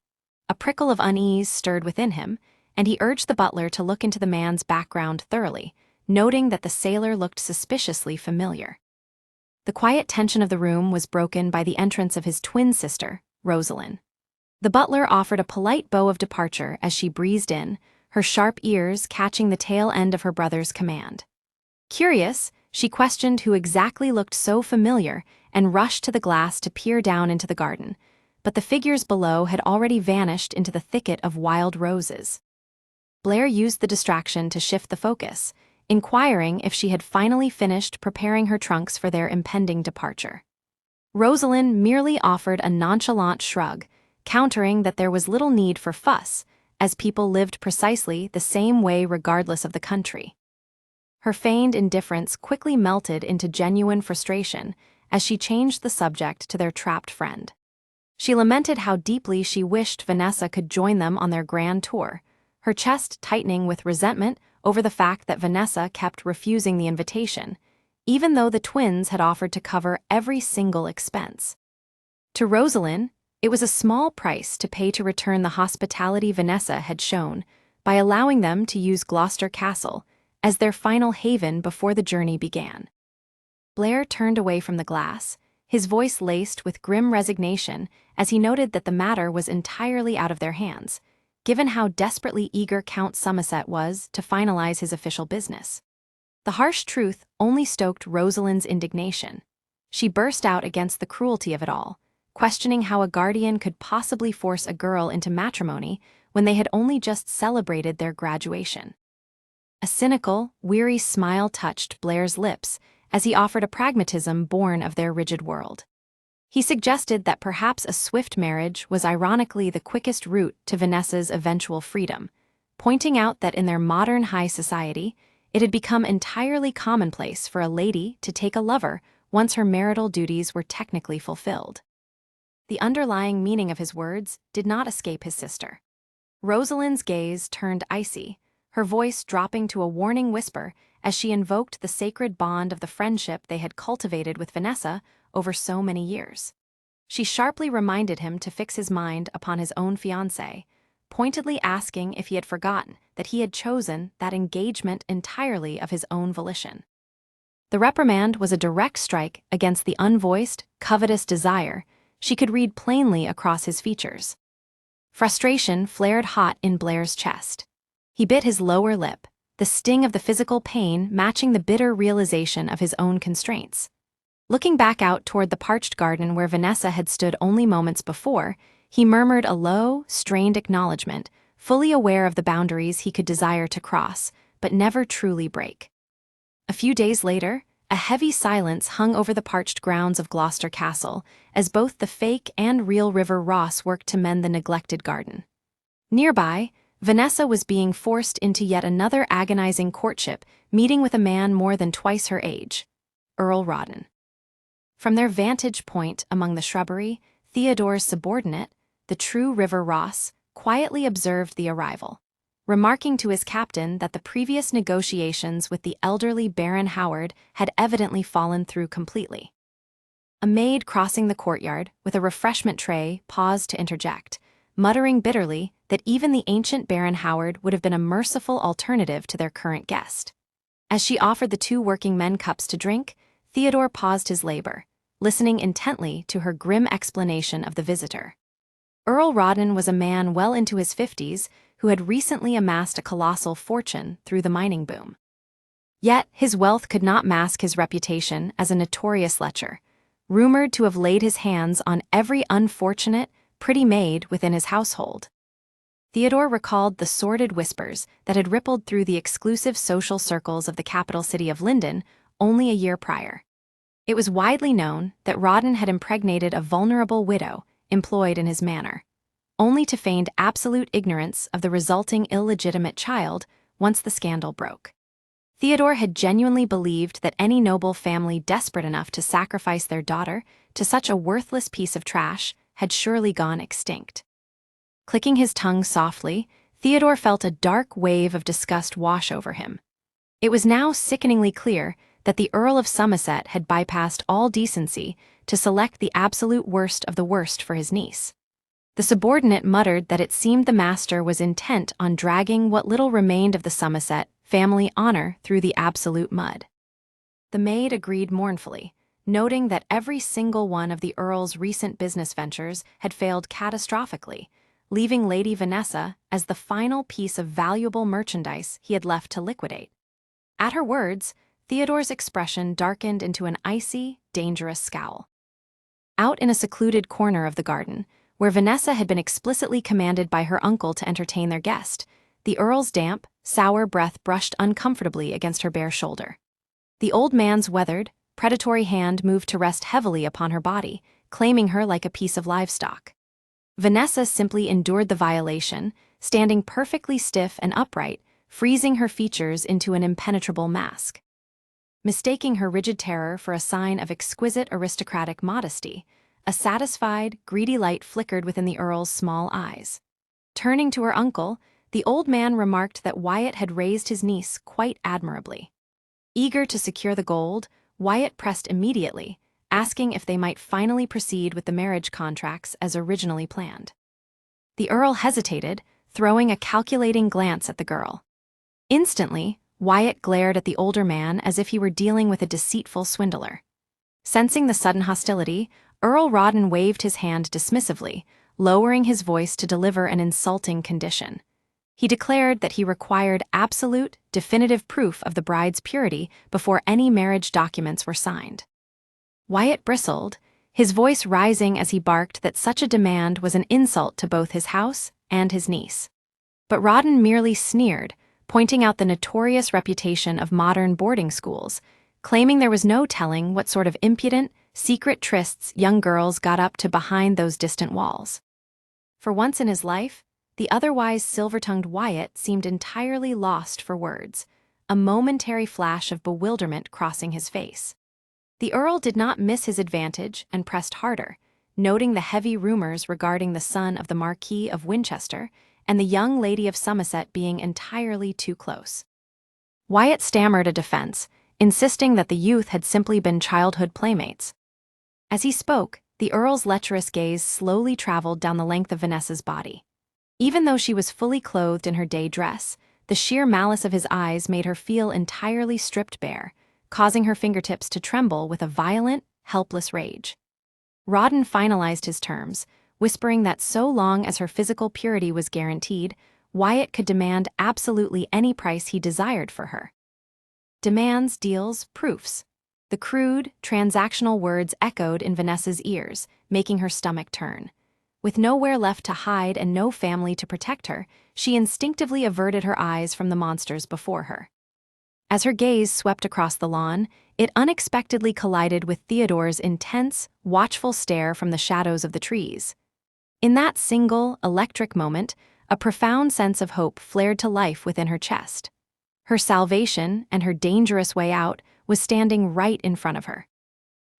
A prickle of unease stirred within him, and he urged the butler to look into the man's background thoroughly, noting that the sailor looked suspiciously familiar. The quiet tension of the room was broken by the entrance of his twin sister, Rosalind. The butler offered a polite bow of departure as she breezed in, her sharp ears catching the tail end of her brother's command. Curious, she questioned who exactly looked so familiar and rushed to the glass to peer down into the garden, but the figures below had already vanished into the thicket of wild roses. Blair used the distraction to shift the focus, inquiring if she had finally finished preparing her trunks for their impending departure. Rosalind merely offered a nonchalant shrug, countering that there was little need for fuss, as people lived precisely the same way regardless of the country. Her feigned indifference quickly melted into genuine frustration as she changed the subject to their trapped friend. She lamented how deeply she wished Vanessa could join them on their grand tour, her chest tightening with resentment over the fact that Vanessa kept refusing the invitation, even though the twins had offered to cover every single expense. To Rosalind, it was a small price to pay to return the hospitality Vanessa had shown by allowing them to use Gloucester Castle as their final haven before the journey began. Blair turned away from the glass, his voice laced with grim resignation as he noted that the matter was entirely out of their hands, given how desperately eager Count Somerset was to finalize his official business. The harsh truth only stoked Rosalind's indignation. She burst out against the cruelty of it all, questioning how a guardian could possibly force a girl into matrimony when they had only just celebrated their graduation. A cynical, weary smile touched Blair's lips as he offered a pragmatism born of their rigid world. He suggested that perhaps a swift marriage was ironically the quickest route to Vanessa's eventual freedom, pointing out that in their modern high society, it had become entirely commonplace for a lady to take a lover once her marital duties were technically fulfilled. The underlying meaning of his words did not escape his sister. Rosalind's gaze turned icy, her voice dropping to a warning whisper as she invoked the sacred bond of the friendship they had cultivated with Vanessa over so many years. She sharply reminded him to fix his mind upon his own fiancée, pointedly asking if he had forgotten that he had chosen that engagement entirely of his own volition. The reprimand was a direct strike against the unvoiced, covetous desire she could read plainly across his features. Frustration flared hot in Blair's chest. He bit his lower lip, the sting of the physical pain matching the bitter realization of his own constraints. Looking back out toward the parched garden where Vanessa had stood only moments before, he murmured a low, strained acknowledgement, fully aware of the boundaries he could desire to cross, but never truly break. A few days later, a heavy silence hung over the parched grounds of Gloucester Castle as both the fake and real River Ross worked to mend the neglected garden. Nearby, Vanessa was being forced into yet another agonizing courtship, meeting with a man more than twice her age, Earl Rawdon. From their vantage point among the shrubbery, Theodore's subordinate, the true River Ross, quietly observed the arrival, remarking to his captain that the previous negotiations with the elderly Baron Howard had evidently fallen through completely. A maid crossing the courtyard with a refreshment tray paused to interject, muttering bitterly that even the ancient Baron Howard would have been a merciful alternative to their current guest. As she offered the two working men cups to drink, Theodore paused his labor, listening intently to her grim explanation of the visitor. Earl Rawdon was a man well into his 50s who had recently amassed a colossal fortune through the mining boom. Yet his wealth could not mask his reputation as a notorious lecher, rumored to have laid his hands on every unfortunate, pretty maid within his household. Theodore recalled the sordid whispers that had rippled through the exclusive social circles of the capital city of Linden only a year prior. It was widely known that Rawdon had impregnated a vulnerable widow employed in his manor, only to feign absolute ignorance of the resulting illegitimate child once the scandal broke. Theodore had genuinely believed that any noble family desperate enough to sacrifice their daughter to such a worthless piece of trash had surely gone extinct. Clicking his tongue softly, Theodore felt a dark wave of disgust wash over him. It was now sickeningly clear that the Earl of Somerset had bypassed all decency to select the absolute worst of the worst for his niece. The subordinate muttered that it seemed the master was intent on dragging what little remained of the Somerset family honor through the absolute mud. The maid agreed mournfully, noting that every single one of the Earl's recent business ventures had failed catastrophically, leaving Lady Vanessa as the final piece of valuable merchandise he had left to liquidate. At her words, Theodore's expression darkened into an icy, dangerous scowl. Out in a secluded corner of the garden, where Vanessa had been explicitly commanded by her uncle to entertain their guest, The Earl's damp, sour breath brushed uncomfortably against her bare shoulder. The old man's weathered, predatory hand moved to rest heavily upon her body, claiming her like a piece of livestock. Vanessa simply endured the violation, standing perfectly stiff and upright, freezing her features into an impenetrable mask. Mistaking her rigid terror for a sign of exquisite aristocratic modesty, a satisfied, greedy light flickered within the Earl's small eyes. Turning to her uncle, the old man remarked that Wyatt had raised his niece quite admirably. Eager to secure the gold, Wyatt pressed immediately, asking if they might finally proceed with the marriage contracts as originally planned. The Earl hesitated, throwing a calculating glance at the girl. Instantly, Wyatt glared at the older man as if he were dealing with a deceitful swindler. Sensing the sudden hostility, Earl Rawdon waved his hand dismissively, lowering his voice to deliver an insulting condition. He declared that he required absolute, definitive proof of the bride's purity before any marriage documents were signed. Wyatt bristled, his voice rising as he barked that such a demand was an insult to both his house and his niece. But Rawdon merely sneered, pointing out the notorious reputation of modern boarding schools, claiming there was no telling what sort of impudent, secret trysts young girls got up to behind those distant walls. For once in his life, the otherwise silver-tongued Wyatt seemed entirely lost for words, a momentary flash of bewilderment crossing his face. The Earl did not miss his advantage and pressed harder, noting the heavy rumors regarding the son of the Marquis of Winchester and the young Lady of Somerset being entirely too close. Wyatt stammered a defense, insisting that the youth had simply been childhood playmates. As he spoke, the Earl's lecherous gaze slowly traveled down the length of Vanessa's body. Even though she was fully clothed in her day dress, the sheer malice of his eyes made her feel entirely stripped bare, causing her fingertips to tremble with a violent, helpless rage. Rawdon finalized his terms, whispering that so long as her physical purity was guaranteed, Wyatt could demand absolutely any price he desired for her. Demands, deals, proofs. The crude, transactional words echoed in Vanessa's ears, making her stomach turn. With nowhere left to hide and no family to protect her, she instinctively averted her eyes from the monsters before her. As her gaze swept across the lawn, it unexpectedly collided with Theodore's intense, watchful stare from the shadows of the trees. In that single, electric moment, a profound sense of hope flared to life within her chest. Her salvation and her dangerous way out was standing right in front of her.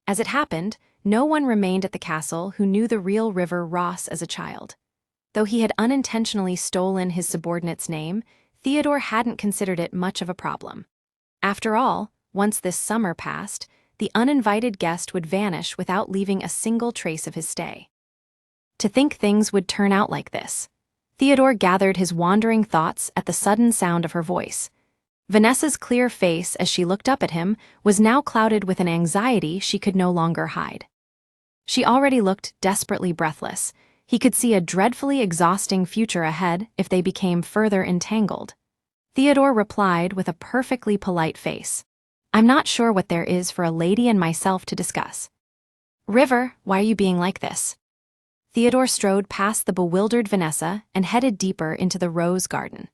As it happened, no one remained at the castle who knew the real River Ross as a child. Though he had unintentionally stolen his subordinate's name, Theodore hadn't considered it much of a problem. After all, once this summer passed, the uninvited guest would vanish without leaving a single trace of his stay. To think things would turn out like this. Theodore gathered his wandering thoughts at the sudden sound of her voice. Vanessa's clear face as she looked up at him was now clouded with an anxiety she could no longer hide. She already looked desperately breathless. He could see a dreadfully exhausting future ahead if they became further entangled. Theodore replied with a perfectly polite face. "I'm not sure what there is for a lady and myself to discuss." "River, why are you being like this?" Theodore strode past the bewildered Vanessa and headed deeper into the rose garden.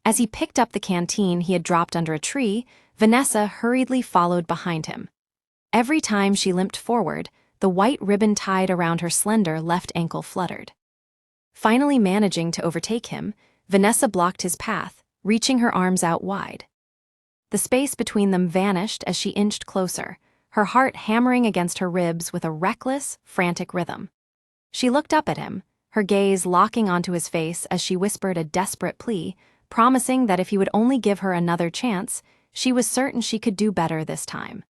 As he picked up the canteen he had dropped under a tree, Vanessa hurriedly followed behind him. Every time she limped forward, the white ribbon tied around her slender left ankle fluttered. Finally managing to overtake him, Vanessa blocked his path, reaching her arms out wide. The space between them vanished as she inched closer, her heart hammering against her ribs with a reckless, frantic rhythm. She looked up at him, her gaze locking onto his face as she whispered a desperate plea, promising that if he would only give her another chance, she was certain she could do better this time.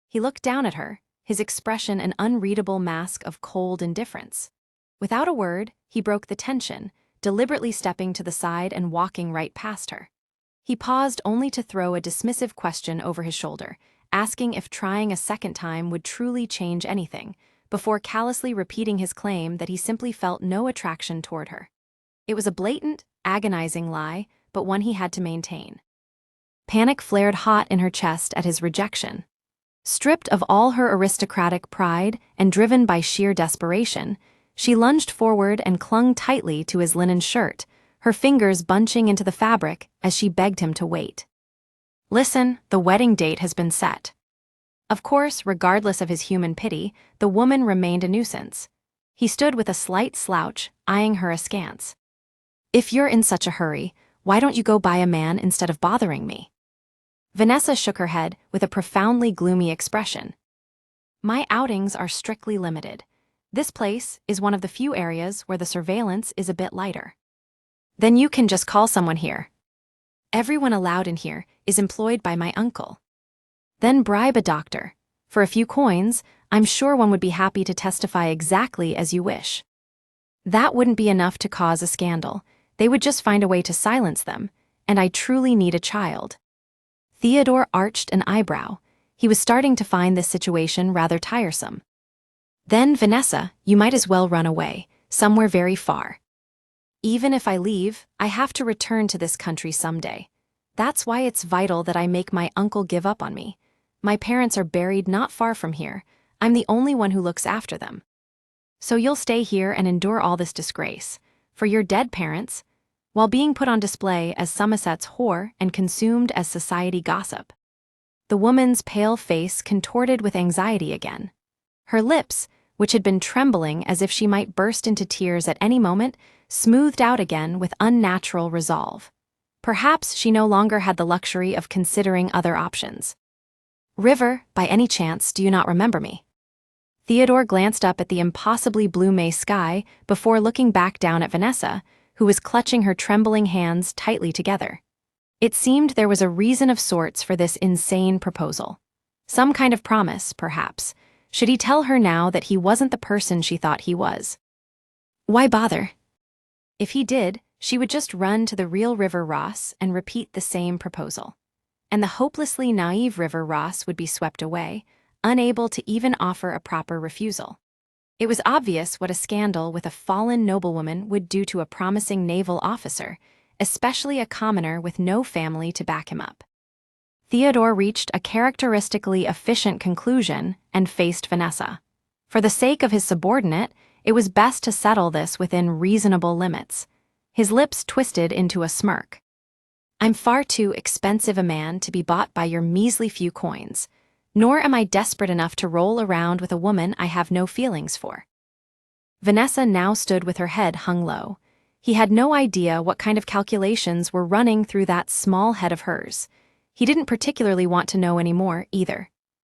He looked down at her, his expression an unreadable mask of cold indifference. Without a word, he broke the tension, deliberately stepping to the side and walking right past her. He paused only to throw a dismissive question over his shoulder, asking if trying a second time would truly change anything, before callously repeating his claim that he simply felt no attraction toward her. It was a blatant, agonizing lie, but one he had to maintain. Panic flared hot in her chest at his rejection. Stripped of all her aristocratic pride and driven by sheer desperation, she lunged forward and clung tightly to his linen shirt, her fingers bunching into the fabric as she begged him to wait. "Listen, the wedding date has been set." Of course, regardless of his human pity, the woman remained a nuisance. He stood with a slight slouch, eyeing her askance. "If you're in such a hurry, why don't you go buy a man instead of bothering me?" Vanessa shook her head with a profoundly gloomy expression. "My outings are strictly limited. This place is one of the few areas where the surveillance is a bit lighter." "Then you can just call someone here. Everyone allowed in here is employed by my uncle." "Then bribe a doctor. For a few coins, I'm sure one would be happy to testify exactly as you wish." "That wouldn't be enough to cause a scandal. They would just find a way to silence them, and I truly need a child." Theodore arched an eyebrow. He was starting to find this situation rather tiresome. "Then, Vanessa, you might as well run away, somewhere very far." "Even if I leave, I have to return to this country someday. That's why it's vital that I make my uncle give up on me. My parents are buried not far from here. I'm the only one who looks after them. So you'll stay here and endure all this disgrace, for your dead parents, while being put on display as Somerset's whore and consumed as society gossip." The woman's pale face contorted with anxiety again. Her lips, which had been trembling as if she might burst into tears at any moment, smoothed out again with unnatural resolve. Perhaps she no longer had the luxury of considering other options. "River, by any chance, do you not remember me?" Theodore glanced up at the impossibly blue May sky before looking back down at Vanessa, who was clutching her trembling hands tightly together. It seemed there was a reason of sorts for this insane proposal. Some kind of promise, perhaps. Should he tell her now that he wasn't the person she thought he was? Why bother? If he did, she would just run to the real River Ross and repeat the same proposal. And the hopelessly naive River Ross would be swept away, unable to even offer a proper refusal. It was obvious what a scandal with a fallen noblewoman would do to a promising naval officer, especially a commoner with no family to back him up. Theodore reached a characteristically efficient conclusion and faced Vanessa. For the sake of his subordinate, it was best to settle this within reasonable limits. His lips twisted into a smirk. "I'm far too expensive a man to be bought by your measly few coins, nor am I desperate enough to roll around with a woman I have no feelings for." Vanessa now stood with her head hung low. He had no idea what kind of calculations were running through that small head of hers. He didn't particularly want to know anymore, either.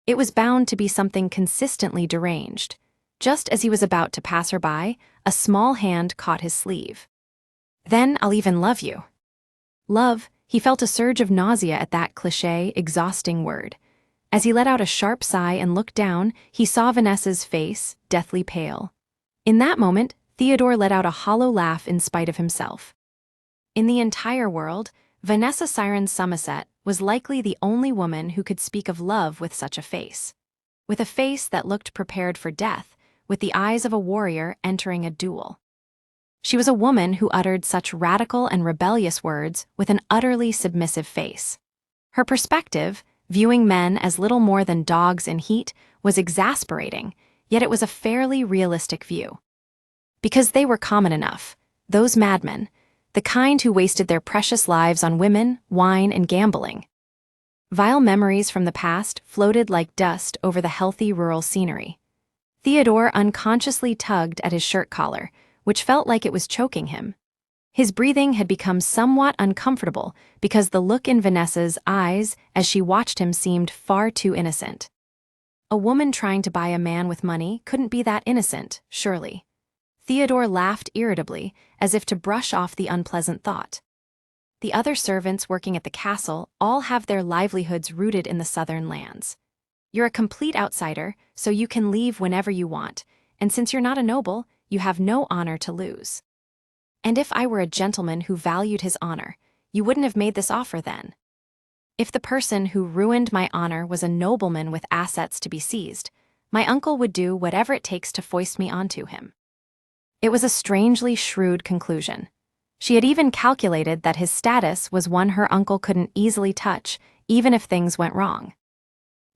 It was bound to be something consistently deranged. Just as he was about to pass her by, a small hand caught his sleeve. "Then I'll even love you." Love, he felt a surge of nausea at that cliché, exhausting word. As he let out a sharp sigh and looked down, he saw Vanessa's face, deathly pale. In that moment, Theodore let out a hollow laugh in spite of himself. In the entire world, Vanessa Siren Somerset was likely the only woman who could speak of love with such a face. With a face that looked prepared for death, with the eyes of a warrior entering a duel. She was a woman who uttered such radical and rebellious words with an utterly submissive face. Her perspective, viewing men as little more than dogs in heat, was exasperating, yet it was a fairly realistic view. Because they were common enough, those madmen, the kind who wasted their precious lives on women, wine, and gambling. Vile memories from the past floated like dust over the healthy rural scenery. Theodore unconsciously tugged at his shirt collar, which felt like it was choking him. His breathing had become somewhat uncomfortable because the look in Vanessa's eyes as she watched him seemed far too innocent. A woman trying to buy a man with money couldn't be that innocent, surely. Theodore laughed irritably, as if to brush off the unpleasant thought. The other servants working at the castle all have their livelihoods rooted in the southern lands. You're a complete outsider, so you can leave whenever you want, and since you're not a noble, you have no honor to lose. And if I were a gentleman who valued his honor, you wouldn't have made this offer then. If the person who ruined my honor was a nobleman with assets to be seized, my uncle would do whatever it takes to foist me onto him. It was a strangely shrewd conclusion. She had even calculated that his status was one her uncle couldn't easily touch, even if things went wrong.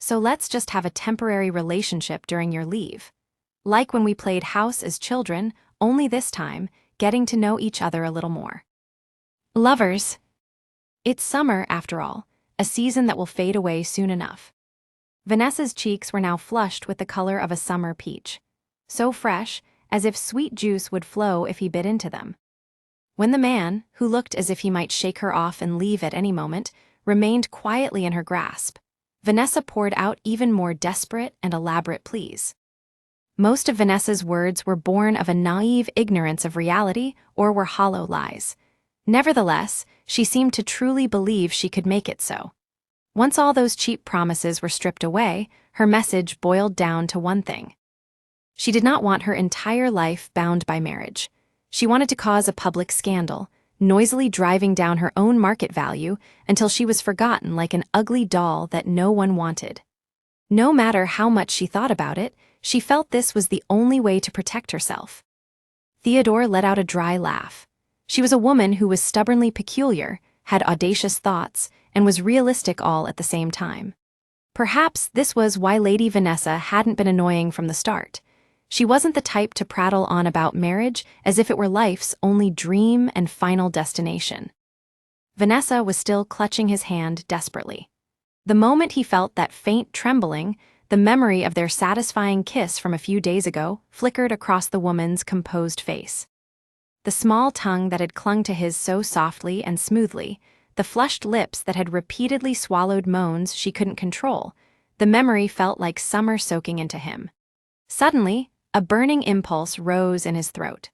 So let's just have a temporary relationship during your leave. Like when we played house as children, only this time, getting to know each other a little more. Lovers. It's summer, after all, a season that will fade away soon enough. Vanessa's cheeks were now flushed with the color of a summer peach, so fresh, as if sweet juice would flow if he bit into them. When the man, who looked as if he might shake her off and leave at any moment, remained quietly in her grasp, Vanessa poured out even more desperate and elaborate pleas. Most of Vanessa's words were born of a naive ignorance of reality or were hollow lies. Nevertheless, she seemed to truly believe she could make it so. Once all those cheap promises were stripped away, her message boiled down to one thing. She did not want her entire life bound by marriage. She wanted to cause a public scandal, noisily driving down her own market value until she was forgotten like an ugly doll that no one wanted. No matter how much she thought about it, she felt this was the only way to protect herself. Theodore let out a dry laugh. She was a woman who was stubbornly peculiar, had audacious thoughts, and was realistic all at the same time. Perhaps this was why Lady Vanessa hadn't been annoying from the start. She wasn't the type to prattle on about marriage as if it were life's only dream and final destination. Vanessa was still clutching his hand desperately. The moment he felt that faint trembling, the memory of their satisfying kiss from a few days ago flickered across the woman's composed face. The small tongue that had clung to his so softly and smoothly, the flushed lips that had repeatedly swallowed moans she couldn't control, the memory felt like summer soaking into him. Suddenly, a burning impulse rose in his throat.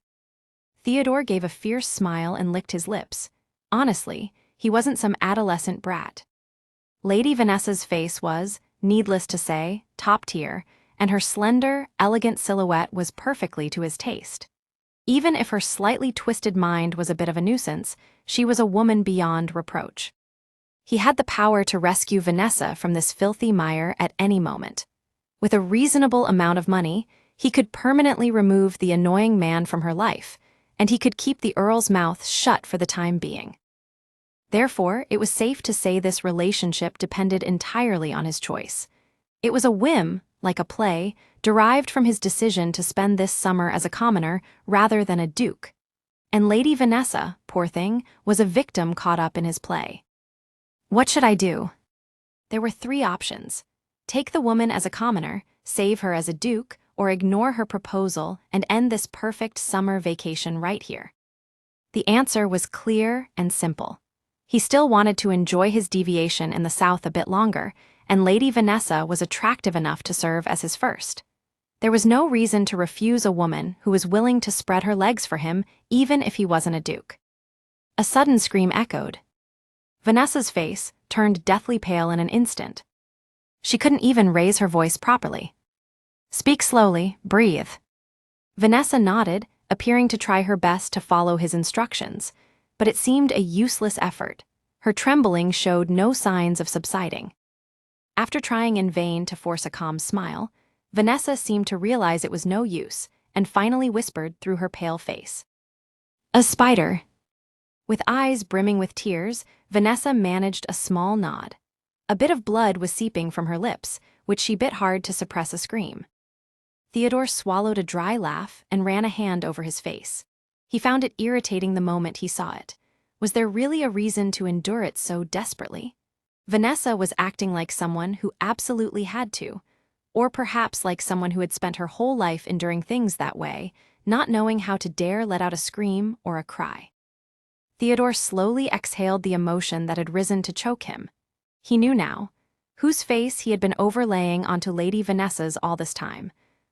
Theodore gave a fierce smile and licked his lips. Honestly, he wasn't some adolescent brat. Lady Vanessa's face was, needless to say, top tier, and her slender, elegant silhouette was perfectly to his taste. Even if her slightly twisted mind was a bit of a nuisance, she was a woman beyond reproach. He had the power to rescue Vanessa from this filthy mire at any moment. With a reasonable amount of money, he could permanently remove the annoying man from her life, and he could keep the Earl's mouth shut for the time being. Therefore, it was safe to say this relationship depended entirely on his choice. It was a whim, like a play, derived from his decision to spend this summer as a commoner rather than a duke. And Lady Vanessa, poor thing, was a victim caught up in his play. What should I do? There were three options. Take the woman as a commoner, save her as a duke, or ignore her proposal and end this perfect summer vacation right here. The answer was clear and simple. He still wanted to enjoy his deviation in the south a bit longer, and Lady Vanessa was attractive enough to serve as his first. There was no reason to refuse a woman who was willing to spread her legs for him, even if he wasn't a duke. A sudden scream echoed. Vanessa's face turned deathly pale in an instant. She couldn't even raise her voice properly. Speak slowly, breathe. Vanessa nodded, appearing to try her best to follow his instructions, but it seemed a useless effort. Her trembling showed no signs of subsiding. After trying in vain to force a calm smile, Vanessa seemed to realize it was no use and finally whispered through her pale face. A spider. With eyes brimming with tears, Vanessa managed a small nod. A bit of blood was seeping from her lips, which she bit hard to suppress a scream. Theodore swallowed a dry laugh and ran a hand over his face. He found it irritating the moment he saw it. Was there really a reason to endure it so desperately? Vanessa was acting like someone who absolutely had to, or perhaps like someone who had spent her whole life enduring things that way, not knowing how to dare let out a scream or a cry. Theodore slowly exhaled the emotion that had risen to choke him. He knew now, whose face he had been overlaying onto Lady Vanessa's all this time.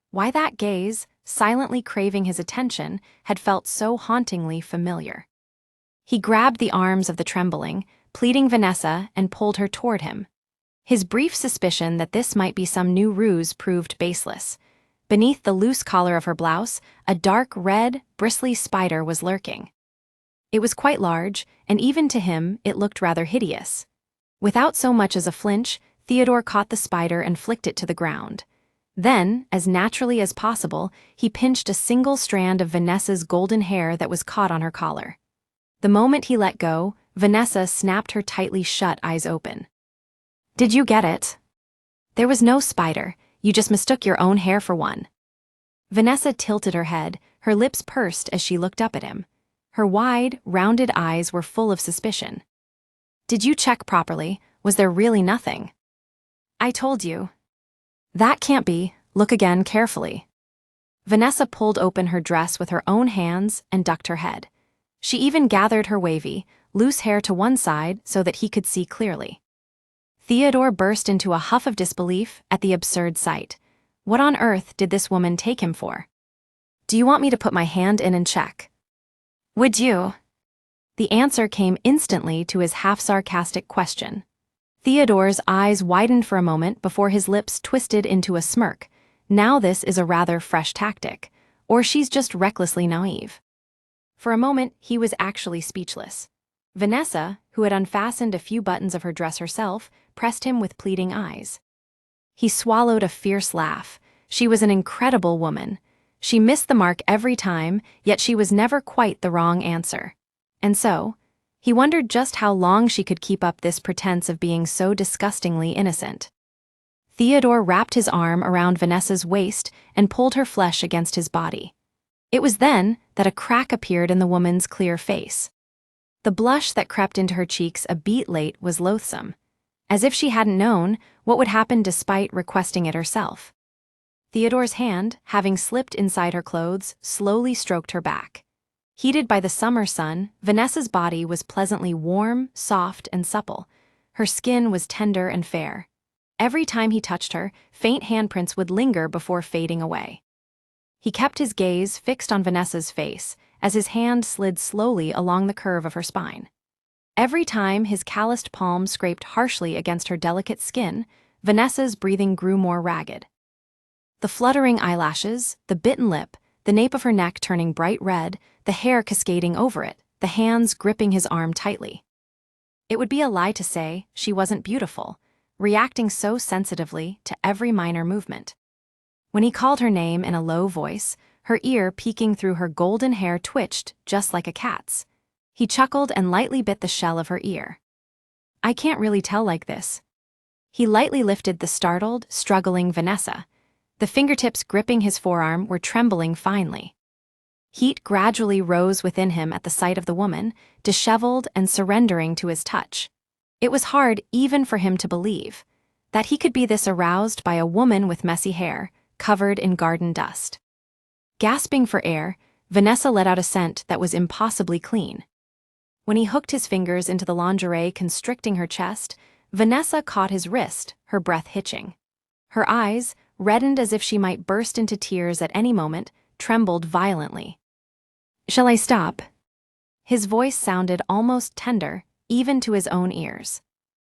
Why that gaze, silently craving his attention, had felt so hauntingly familiar. He grabbed the arms of the trembling, pleading Vanessa, and pulled her toward him. His brief suspicion that this might be some new ruse proved baseless. Beneath the loose collar of her blouse, a dark red, bristly spider was lurking. It was quite large, and even to him it looked rather hideous. Without so much as a flinch, Theodore caught the spider and flicked it to the ground. Then, as naturally as possible, he pinched a single strand of Vanessa's golden hair that was caught on her collar. The moment he let go, Vanessa snapped her tightly shut eyes open. Did you get it? There was no spider, you just mistook your own hair for one. Vanessa tilted her head, her lips pursed as she looked up at him. Her wide, rounded eyes were full of suspicion. "Did you check properly? Was there really nothing?" "I told you." "That can't be. Look again carefully." Vanessa pulled open her dress with her own hands and ducked her head. She even gathered her wavy, loose hair to one side so that he could see clearly. Theodore burst into a huff of disbelief at the absurd sight. What on earth did this woman take him for? "Do you want me to put my hand in and check?" "Would you?" The answer came instantly to his half-sarcastic question. Theodore's eyes widened for a moment before his lips twisted into a smirk. Now this is a rather fresh tactic, or she's just recklessly naive. For a moment, he was actually speechless. Vanessa, who had unfastened a few buttons of her dress herself, pressed him with pleading eyes. He swallowed a fierce laugh. She was an incredible woman. She missed the mark every time, yet she was never quite the wrong answer. And so, he wondered just how long she could keep up this pretense of being so disgustingly innocent. Theodore wrapped his arm around Vanessa's waist and pulled her flesh against his body. It was then that a crack appeared in the woman's clear face. The blush that crept into her cheeks a beat late was loathsome, as if she hadn't known what would happen despite requesting it herself. Theodore's hand, having slipped inside her clothes, slowly stroked her back. Heated by the summer sun, Vanessa's body was pleasantly warm, soft, and supple. Her skin was tender and fair. Every time he touched her, faint handprints would linger before fading away. He kept his gaze fixed on Vanessa's face as his hand slid slowly along the curve of her spine. Every time his calloused palm scraped harshly against her delicate skin, Vanessa's breathing grew more ragged. The fluttering eyelashes, the bitten lip, the nape of her neck turning bright red, the hair cascading over it, the hands gripping his arm tightly. It would be a lie to say she wasn't beautiful, reacting so sensitively to every minor movement. When he called her name in a low voice, her ear peeking through her golden hair twitched just like a cat's. He chuckled and lightly bit the shell of her ear. "I can't really tell like this." He lightly lifted the startled, struggling Vanessa. The fingertips gripping his forearm were trembling finely. Heat gradually rose within him at the sight of the woman, disheveled and surrendering to his touch. It was hard even for him to believe that he could be this aroused by a woman with messy hair, covered in garden dust. Gasping for air, Vanessa let out a scent that was impossibly clean. When he hooked his fingers into the lingerie constricting her chest, Vanessa caught his wrist, her breath hitching. Her eyes, reddened as if she might burst into tears at any moment, trembled violently. "Shall I stop?" His voice sounded almost tender, even to his own ears.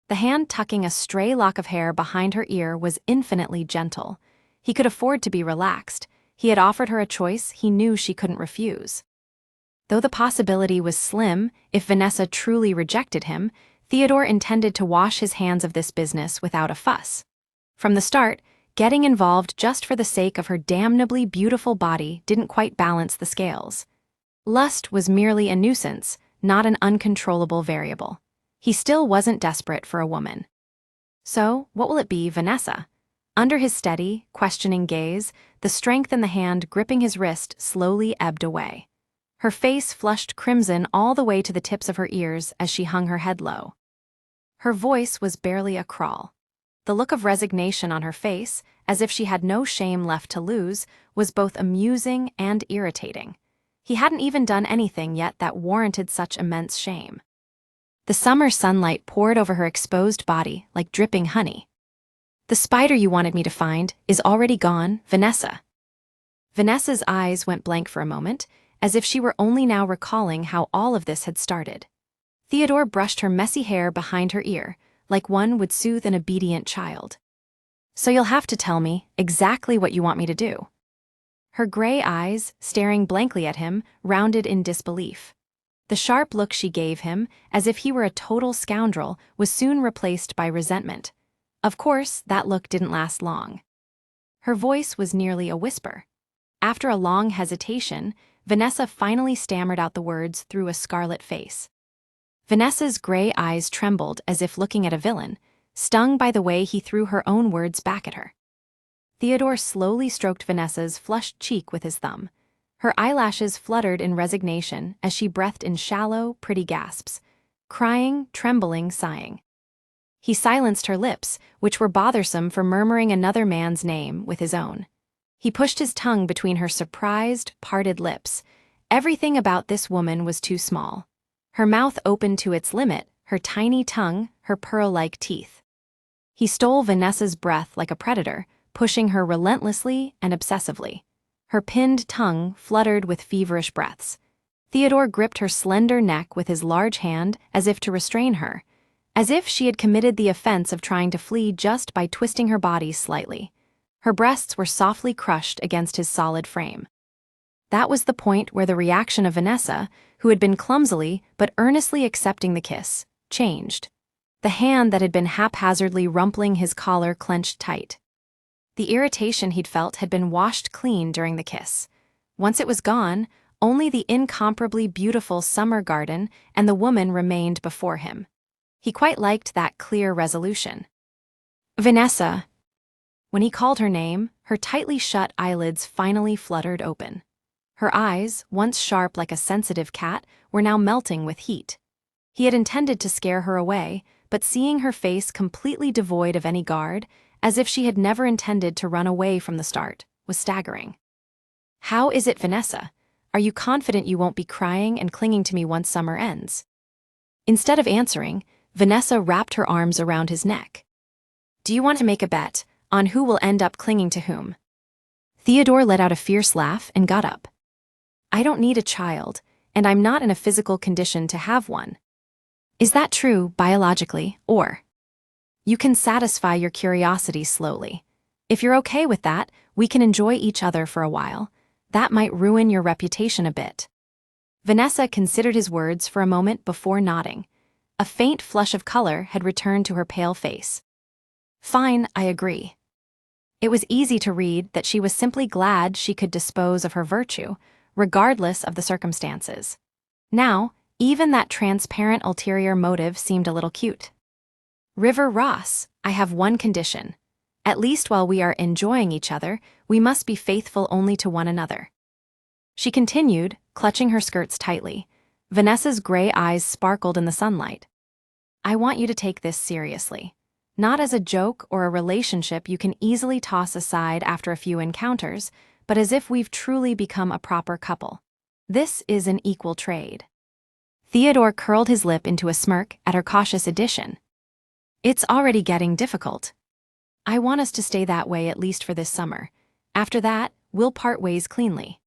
The hand tucking a stray lock of hair behind her ear was infinitely gentle. He could afford to be relaxed. He had offered her a choice he knew she couldn't refuse. Though the possibility was slim, if Vanessa truly rejected him, Theodore intended to wash his hands of this business without a fuss. From the start, getting involved just for the sake of her damnably beautiful body didn't quite balance the scales. Lust was merely a nuisance, not an uncontrollable variable. He still wasn't desperate for a woman. So, what will it be, Vanessa? Under his steady, questioning gaze, the strength in the hand gripping his wrist slowly ebbed away. Her face flushed crimson all the way to the tips of her ears as she hung her head low. Her voice was barely a crawl. The look of resignation on her face, as if she had no shame left to lose, was both amusing and irritating. He hadn't even done anything yet that warranted such immense shame. The summer sunlight poured over her exposed body like dripping honey. "The spider you wanted me to find is already gone, Vanessa." Vanessa's eyes went blank for a moment, as if she were only now recalling how all of this had started. Theodore brushed her messy hair behind her ear, like one would soothe an obedient child. "So you'll have to tell me exactly what you want me to do." Her gray eyes, staring blankly at him, rounded in disbelief. The sharp look she gave him, as if he were a total scoundrel, was soon replaced by resentment. Of course, that look didn't last long. Her voice was nearly a whisper. After a long hesitation, Vanessa finally stammered out the words through a scarlet face. Vanessa's gray eyes trembled as if looking at a villain, stung by the way he threw her own words back at her. Theodore slowly stroked Vanessa's flushed cheek with his thumb. Her eyelashes fluttered in resignation as she breathed in shallow, pretty gasps, crying, trembling, sighing. He silenced her lips, which were bothersome for murmuring another man's name with his own. He pushed his tongue between her surprised, parted lips. Everything about this woman was too small. Her mouth opened to its limit, her tiny tongue, her pearl-like teeth. He stole Vanessa's breath like a predator, pushing her relentlessly and obsessively. Her pinned tongue fluttered with feverish breaths. Theodore gripped her slender neck with his large hand as if to restrain her, as if she had committed the offense of trying to flee just by twisting her body slightly. Her breasts were softly crushed against his solid frame. That was the point where the reaction of Vanessa, who had been clumsily but earnestly accepting the kiss, changed. The hand that had been haphazardly rumpling his collar clenched tight. The irritation he'd felt had been washed clean during the kiss. Once it was gone, only the incomparably beautiful summer garden and the woman remained before him. He quite liked that clear resolution. Vanessa. When he called her name, her tightly shut eyelids finally fluttered open. Her eyes, once sharp like a sensitive cat, were now melting with heat. He had intended to scare her away, but seeing her face completely devoid of any guard, as if she had never intended to run away from the start, was staggering. How is it, Vanessa? Are you confident you won't be crying and clinging to me once summer ends? Instead of answering, Vanessa wrapped her arms around his neck. Do you want to make a bet on who will end up clinging to whom? Theodore let out a fierce laugh and got up. I don't need a child, and I'm not in a physical condition to have one. Is that true biologically, or? You can satisfy your curiosity slowly. If you're okay with that, we can enjoy each other for a while. That might ruin your reputation a bit. Vanessa considered his words for a moment before nodding. A faint flush of color had returned to her pale face. Fine, I agree. It was easy to read that she was simply glad she could dispose of her virtue, regardless of the circumstances. Now, even that transparent ulterior motive seemed a little cute. River Ross, I have one condition. At least while we are enjoying each other, we must be faithful only to one another. She continued, clutching her skirts tightly. Vanessa's gray eyes sparkled in the sunlight. I want you to take this seriously. Not as a joke or a relationship you can easily toss aside after a few encounters, but as if we've truly become a proper couple. This is an equal trade. Theodore curled his lip into a smirk at her cautious addition. It's already getting difficult. I want us to stay that way at least for this summer. After that, we'll part ways cleanly.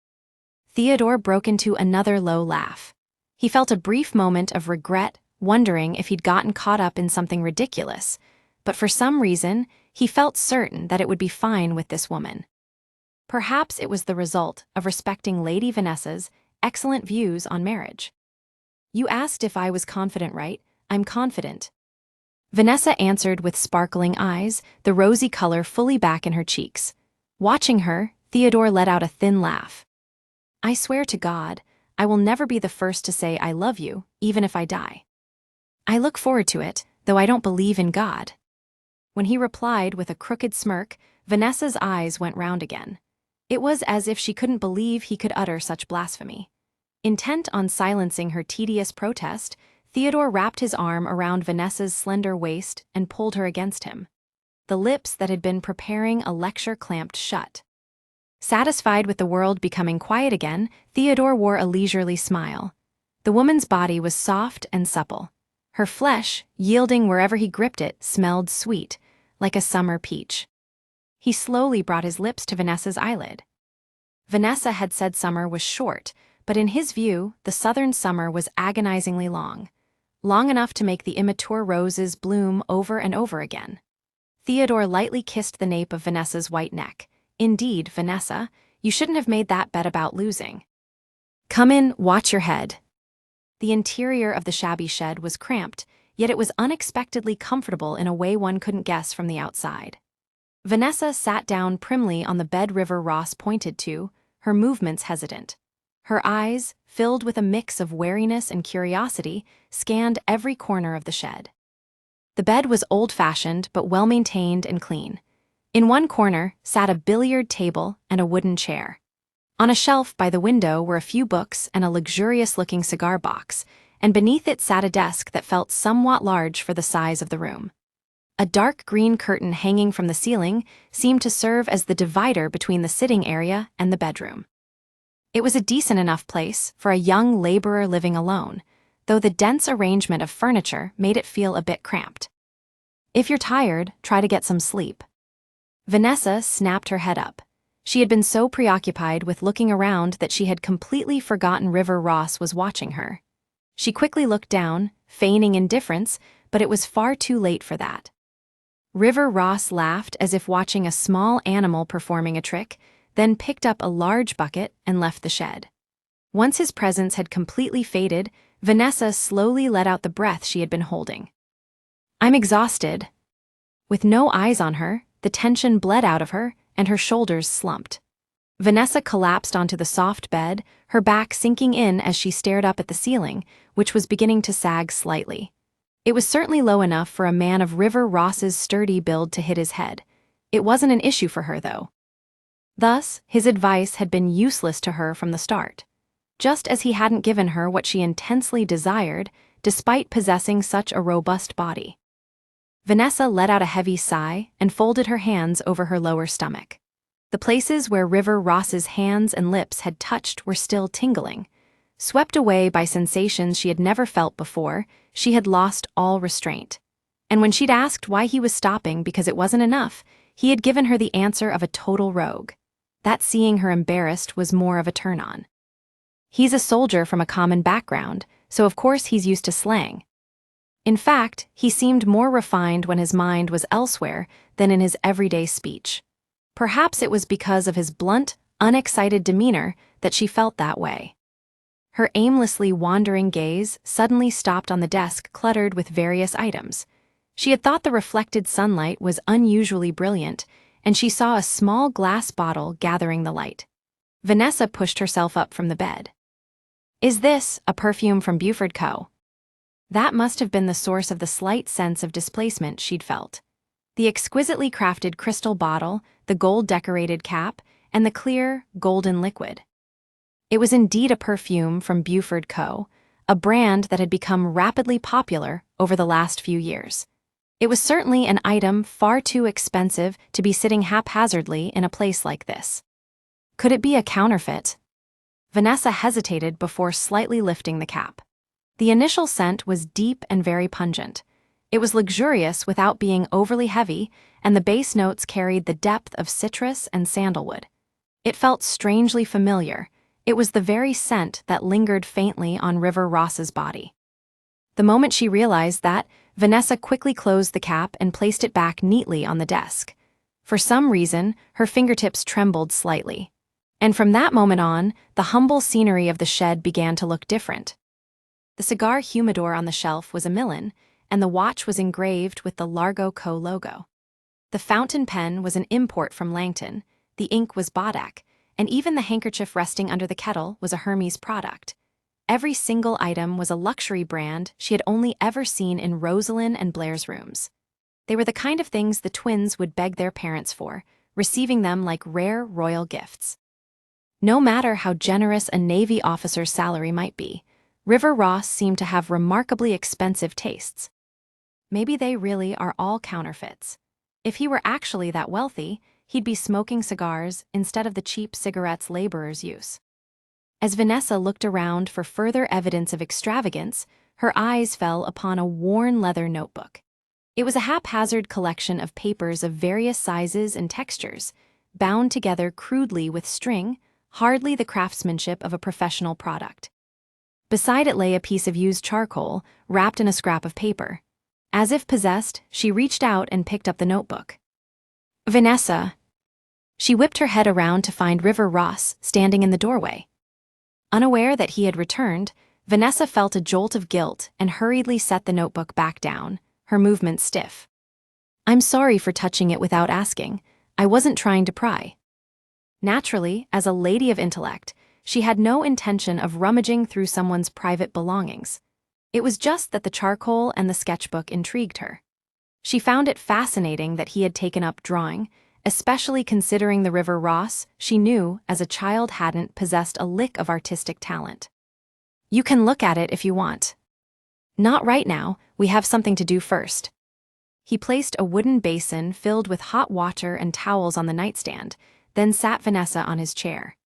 Theodore broke into another low laugh. He felt a brief moment of regret, wondering if he'd gotten caught up in something ridiculous, but for some reason, he felt certain that it would be fine with this woman. Perhaps it was the result of respecting Lady Vanessa's excellent views on marriage. You asked if I was confident, right? I'm confident. Vanessa answered with sparkling eyes, the rosy color fully back in her cheeks. Watching her, Theodore let out a thin laugh. I swear to God, I will never be the first to say I love you, even if I die. I look forward to it, though I don't believe in God. When he replied with a crooked smirk, Vanessa's eyes went round again. It was as if she couldn't believe he could utter such blasphemy. Intent on silencing her tedious protest, Theodore wrapped his arm around Vanessa's slender waist and pulled her against him. The lips that had been preparing a lecture clamped shut. Satisfied with the world becoming quiet again, Theodore wore a leisurely smile. The woman's body was soft and supple. Her flesh, yielding wherever he gripped it, smelled sweet, like a summer peach. He slowly brought his lips to Vanessa's eyelid. Vanessa had said summer was short, but in his view, the southern summer was agonizingly long. Long enough to make the immature roses bloom over and over again. Theodore lightly kissed the nape of Vanessa's white neck. Indeed, Vanessa, you shouldn't have made that bet about losing. Come in, watch your head. The interior of the shabby shed was cramped, yet it was unexpectedly comfortable in a way one couldn't guess from the outside. Vanessa sat down primly on the bed River Ross pointed to, her movements hesitant. Her eyes, filled with a mix of wariness and curiosity, scanned every corner of the shed. The bed was old-fashioned but well-maintained and clean. In one corner sat a billiard table and a wooden chair. On a shelf by the window were a few books and a luxurious-looking cigar box, and beneath it sat a desk that felt somewhat large for the size of the room. A dark green curtain hanging from the ceiling seemed to serve as the divider between the sitting area and the bedroom. It was a decent enough place for a young laborer living alone, though the dense arrangement of furniture made it feel a bit cramped. "If you're tired, try to get some sleep." Vanessa snapped her head up. She had been so preoccupied with looking around that she had completely forgotten River Ross was watching her. She quickly looked down, feigning indifference, but it was far too late for that. River Ross laughed as if watching a small animal performing a trick, then picked up a large bucket and left the shed. Once his presence had completely faded, Vanessa slowly let out the breath she had been holding. "I'm exhausted." With no eyes on her, the tension bled out of her, and her shoulders slumped. Vanessa collapsed onto the soft bed, her back sinking in as she stared up at the ceiling, which was beginning to sag slightly. It was certainly low enough for a man of River Ross's sturdy build to hit his head. It wasn't an issue for her, though. Thus, his advice had been useless to her from the start. Just as he hadn't given her what she intensely desired, despite possessing such a robust body. Vanessa let out a heavy sigh and folded her hands over her lower stomach. The places where River Ross's hands and lips had touched were still tingling. Swept away by sensations she had never felt before, she had lost all restraint. And when she'd asked why he was stopping because it wasn't enough, he had given her the answer of a total rogue. That seeing her embarrassed was more of a turn-on. He's a soldier from a common background, so of course he's used to slang. In fact, he seemed more refined when his mind was elsewhere than in his everyday speech. Perhaps it was because of his blunt, unexcited demeanor that she felt that way. Her aimlessly wandering gaze suddenly stopped on the desk cluttered with various items. She had thought the reflected sunlight was unusually brilliant, and she saw a small glass bottle gathering the light. Vanessa pushed herself up from the bed. "Is this a perfume from Buford Co.?" That must have been the source of the slight sense of displacement she'd felt. The exquisitely crafted crystal bottle, the gold-decorated cap, and the clear, golden liquid. It was indeed a perfume from Buford Co., a brand that had become rapidly popular over the last few years. It was certainly an item far too expensive to be sitting haphazardly in a place like this. Could it be a counterfeit? Vanessa hesitated before slightly lifting the cap. The initial scent was deep and very pungent. It was luxurious without being overly heavy, and the base notes carried the depth of citrus and sandalwood. It felt strangely familiar. It was the very scent that lingered faintly on River Ross's body. The moment she realized that, Vanessa quickly closed the cap and placed it back neatly on the desk. For some reason, her fingertips trembled slightly. And from that moment on, the humble scenery of the shed began to look different. The cigar humidor on the shelf was a Millen, and the watch was engraved with the Largo Co. logo. The fountain pen was an import from Langton, the ink was Bodak, and even the handkerchief resting under the kettle was a Hermes product. Every single item was a luxury brand she had only ever seen in Rosalind and Blair's rooms. They were the kind of things the twins would beg their parents for, receiving them like rare royal gifts. No matter how generous a Navy officer's salary might be, River Ross seemed to have remarkably expensive tastes. Maybe they really are all counterfeits. If he were actually that wealthy, he'd be smoking cigars instead of the cheap cigarettes laborers use. As Vanessa looked around for further evidence of extravagance, her eyes fell upon a worn leather notebook. It was a haphazard collection of papers of various sizes and textures, bound together crudely with string, hardly the craftsmanship of a professional product. Beside it lay a piece of used charcoal, wrapped in a scrap of paper. As if possessed, she reached out and picked up the notebook. "Vanessa." She whipped her head around to find River Ross standing in the doorway. Unaware that he had returned, Vanessa felt a jolt of guilt and hurriedly set the notebook back down, her movements stiff. "I'm sorry for touching it without asking. I wasn't trying to pry." Naturally, as a lady of intellect, she had no intention of rummaging through someone's private belongings. It was just that the charcoal and the sketchbook intrigued her. She found it fascinating that he had taken up drawing, especially considering the River Ross she knew as a child hadn't possessed a lick of artistic talent. You can look at it if you want. Not right now, we have something to do first. He placed a wooden basin filled with hot water and towels on the nightstand, then sat Vanessa on his chair.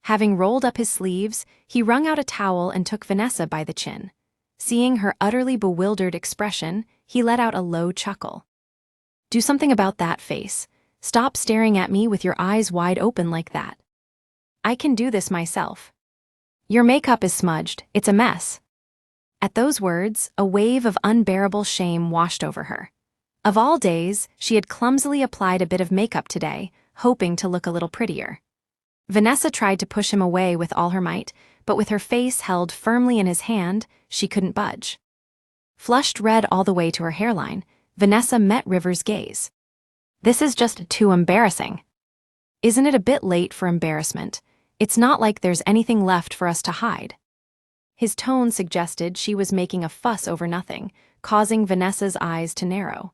Having rolled up his sleeves, he wrung out a towel and took Vanessa by the chin. Seeing her utterly bewildered expression, he let out a low chuckle. Do something about that face. Stop staring at me with your eyes wide open like that. I can do this myself. Your makeup is smudged, it's a mess. At those words, a wave of unbearable shame washed over her. Of all days, she had clumsily applied a bit of makeup today, hoping to look a little prettier. Vanessa tried to push him away with all her might, but with her face held firmly in his hand, she couldn't budge. Flushed red all the way to her hairline, Vanessa met River's gaze. This is just too embarrassing. Isn't it a bit late for embarrassment? It's not like there's anything left for us to hide. His tone suggested she was making a fuss over nothing, causing Vanessa's eyes to narrow.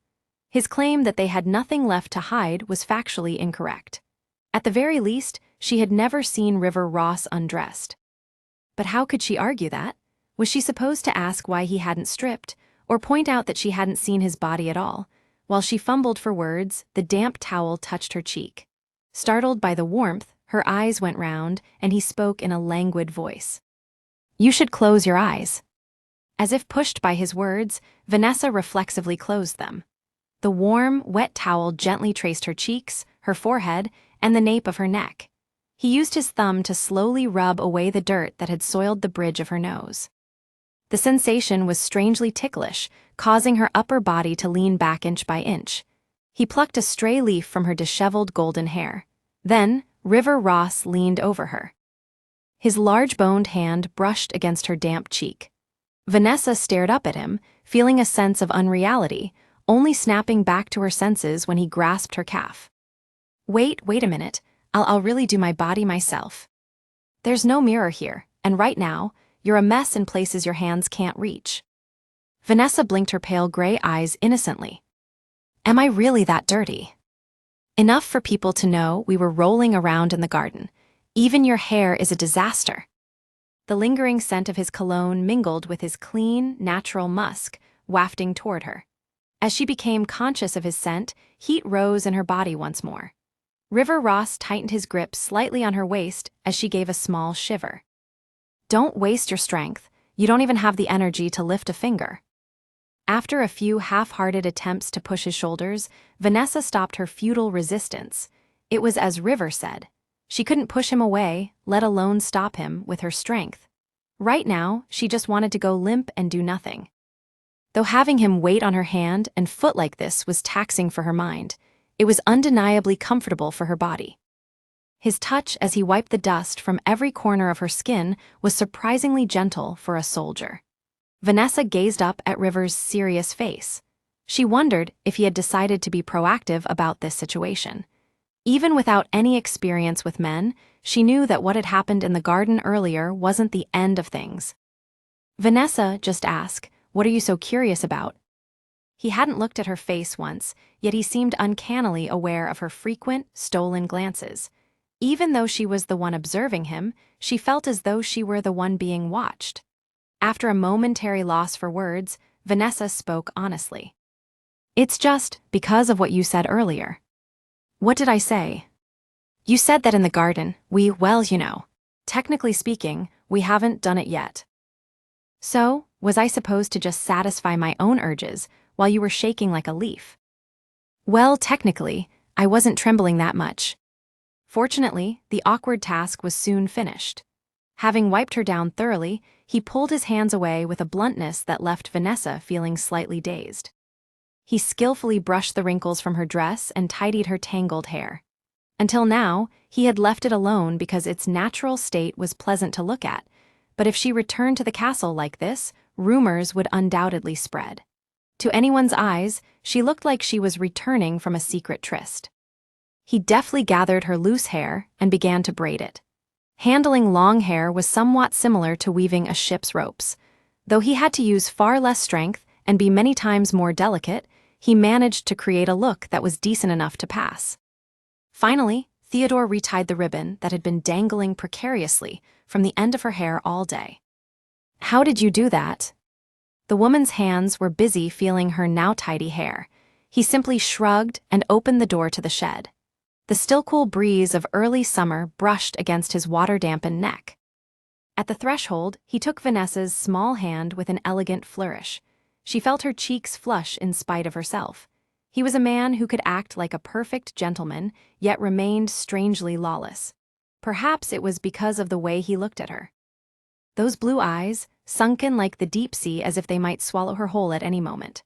His claim that they had nothing left to hide was factually incorrect. At the very least, she had never seen River Ross undressed. But how could she argue that? Was she supposed to ask why he hadn't stripped, or point out that she hadn't seen his body at all? While she fumbled for words, the damp towel touched her cheek. Startled by the warmth, her eyes went round, and he spoke in a languid voice. You should close your eyes. As if pushed by his words, Vanessa reflexively closed them. The warm, wet towel gently traced her cheeks, her forehead, and the nape of her neck. He used his thumb to slowly rub away the dirt that had soiled the bridge of her nose. The sensation was strangely ticklish, causing her upper body to lean back inch by inch. He plucked a stray leaf from her disheveled golden hair. Then, River Ross leaned over her. His large-boned hand brushed against her damp cheek. Vanessa stared up at him, feeling a sense of unreality, only snapping back to her senses when he grasped her calf. Wait a minute, I'll really do my body myself. There's no mirror here, and right now, you're a mess in places your hands can't reach. Vanessa blinked her pale gray eyes innocently. Am I really that dirty? Enough for people to know we were rolling around in the garden. Even your hair is a disaster. The lingering scent of his cologne mingled with his clean, natural musk, wafting toward her. As she became conscious of his scent, heat rose in her body once more. River Ross tightened his grip slightly on her waist as she gave a small shiver. Don't waste your strength. You don't even have the energy to lift a finger. After a few half-hearted attempts to push his shoulders, Vanessa stopped her futile resistance. It was as River said. She couldn't push him away, let alone stop him with her strength. Right now, she just wanted to go limp and do nothing. Though having him wait on her hand and foot like this was taxing for her mind, it was undeniably comfortable for her body. His touch as he wiped the dust from every corner of her skin was surprisingly gentle for a soldier. Vanessa gazed up at River's serious face. She wondered if he had decided to be proactive about this situation. Even without any experience with men, she knew that what had happened in the garden earlier wasn't the end of things. Vanessa just asked, "What are you so curious about?" He hadn't looked at her face once, yet he seemed uncannily aware of her frequent, stolen glances. Even though she was the one observing him, she felt as though she were the one being watched. After a momentary loss for words, Vanessa spoke honestly. It's just because of what you said earlier. What did I say? You said that in the garden, technically speaking, we haven't done it yet. So, was I supposed to just satisfy my own urges while you were shaking like a leaf? Well, technically, I wasn't trembling that much. Fortunately, the awkward task was soon finished. Having wiped her down thoroughly, he pulled his hands away with a bluntness that left Vanessa feeling slightly dazed. He skillfully brushed the wrinkles from her dress and tidied her tangled hair. Until now, he had left it alone because its natural state was pleasant to look at, but if she returned to the castle like this, rumors would undoubtedly spread. To anyone's eyes, she looked like she was returning from a secret tryst. He deftly gathered her loose hair and began to braid it. Handling long hair was somewhat similar to weaving a ship's ropes. Though he had to use far less strength and be many times more delicate, he managed to create a look that was decent enough to pass. Finally, Theodore retied the ribbon that had been dangling precariously from the end of her hair all day. "How did you do that?" The woman's hands were busy feeling her now tidy hair. He simply shrugged and opened the door to the shed. The still cool breeze of early summer brushed against his water-dampened neck. At the threshold, he took Vanessa's small hand with an elegant flourish. She felt her cheeks flush in spite of herself. He was a man who could act like a perfect gentleman, yet remained strangely lawless. Perhaps it was because of the way he looked at her. Those blue eyes, sunken like the deep sea as if they might swallow her whole at any moment.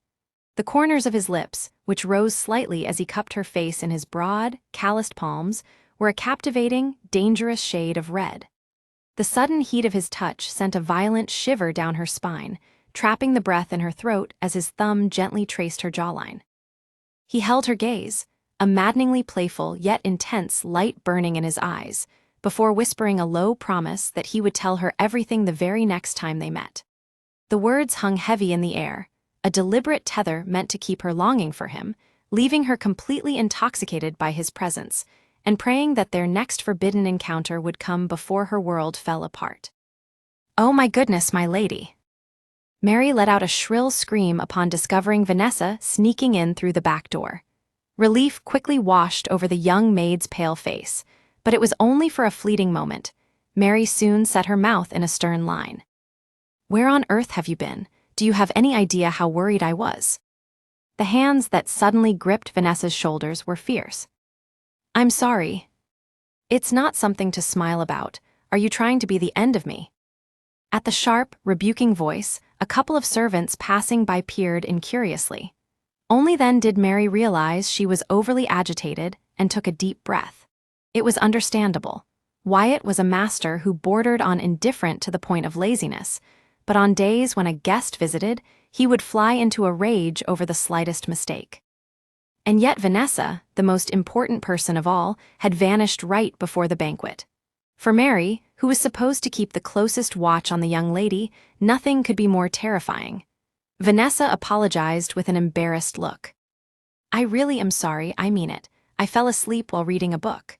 The corners of his lips, which rose slightly as he cupped her face in his broad, calloused palms, were a captivating, dangerous shade of red. The sudden heat of his touch sent a violent shiver down her spine, trapping the breath in her throat as his thumb gently traced her jawline. He held her gaze, a maddeningly playful yet intense light burning in his eyes, before whispering a low promise that he would tell her everything the very next time they met. The words hung heavy in the air, a deliberate tether meant to keep her longing for him, leaving her completely intoxicated by his presence, and praying that their next forbidden encounter would come before her world fell apart. "Oh my goodness, my lady!" Mary let out a shrill scream upon discovering Vanessa sneaking in through the back door. Relief quickly washed over the young maid's pale face, but it was only for a fleeting moment. Mary soon set her mouth in a stern line. "Where on earth have you been? Do you have any idea how worried I was?" The hands that suddenly gripped Vanessa's shoulders were fierce. "I'm sorry. It's not something to smile about. Are you trying to be the end of me?" At the sharp, rebuking voice, a couple of servants passing by peered incuriously. Only then did Mary realize she was overly agitated and took a deep breath. It was understandable. Wyatt was a master who bordered on indifferent to the point of laziness, but on days when a guest visited, he would fly into a rage over the slightest mistake. And yet Vanessa, the most important person of all, had vanished right before the banquet. For Mary, who was supposed to keep the closest watch on the young lady, nothing could be more terrifying. Vanessa apologized with an embarrassed look. "I really am sorry, I mean it. I fell asleep while reading a book."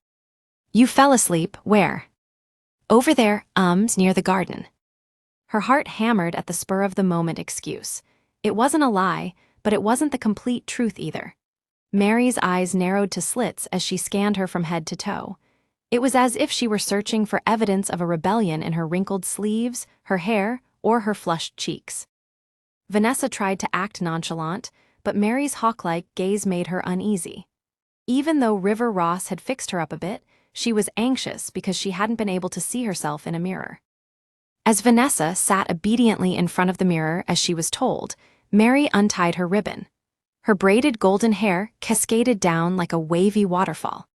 "You fell asleep, where?" "Over there, near the garden." Her heart hammered at the spur-of-the-moment excuse. It wasn't a lie, but it wasn't the complete truth either. Mary's eyes narrowed to slits as she scanned her from head to toe. It was as if she were searching for evidence of a rebellion in her wrinkled sleeves, her hair, or her flushed cheeks. Vanessa tried to act nonchalant, but Mary's hawk-like gaze made her uneasy. Even though River Ross had fixed her up a bit, she was anxious because she hadn't been able to see herself in a mirror. As Vanessa sat obediently in front of the mirror as she was told, Mary untied her ribbon. Her braided golden hair cascaded down like a wavy waterfall.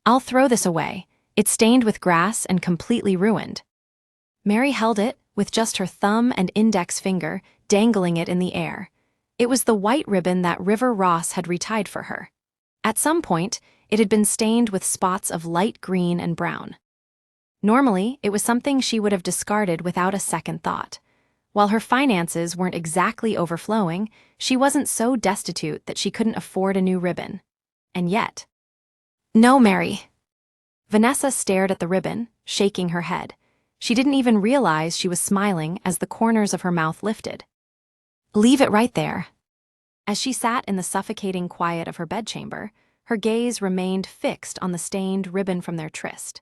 "I'll throw this away. It's stained with grass and completely ruined." Mary held it, with just her thumb and index finger, dangling it in the air. It was the white ribbon that River Ross had retied for her. At some point, it had been stained with spots of light green and brown. Normally, it was something she would have discarded without a second thought. While her finances weren't exactly overflowing, she wasn't so destitute that she couldn't afford a new ribbon. And yet... "No, Mary." Vanessa stared at the ribbon, shaking her head. She didn't even realize she was smiling as the corners of her mouth lifted. "Leave it right there." As she sat in the suffocating quiet of her bedchamber, her gaze remained fixed on the stained ribbon from their tryst.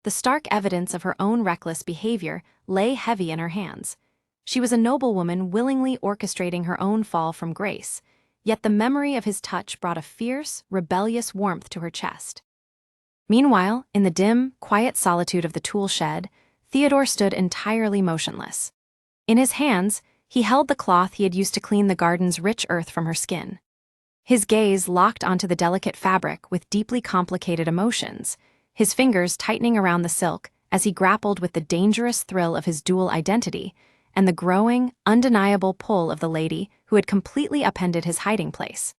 The stark evidence of her own reckless behavior lay heavy in her hands. She was a noblewoman willingly orchestrating her own fall from grace, yet the memory of his touch brought a fierce, rebellious warmth to her chest. Meanwhile, in the dim, quiet solitude of the tool shed, Theodore stood entirely motionless. In his hands, he held the cloth he had used to clean the garden's rich earth from her skin. His gaze locked onto the delicate fabric with deeply complicated emotions, his fingers tightening around the silk as he grappled with the dangerous thrill of his dual identity and the growing, undeniable pull of the lady who had completely upended his hiding place.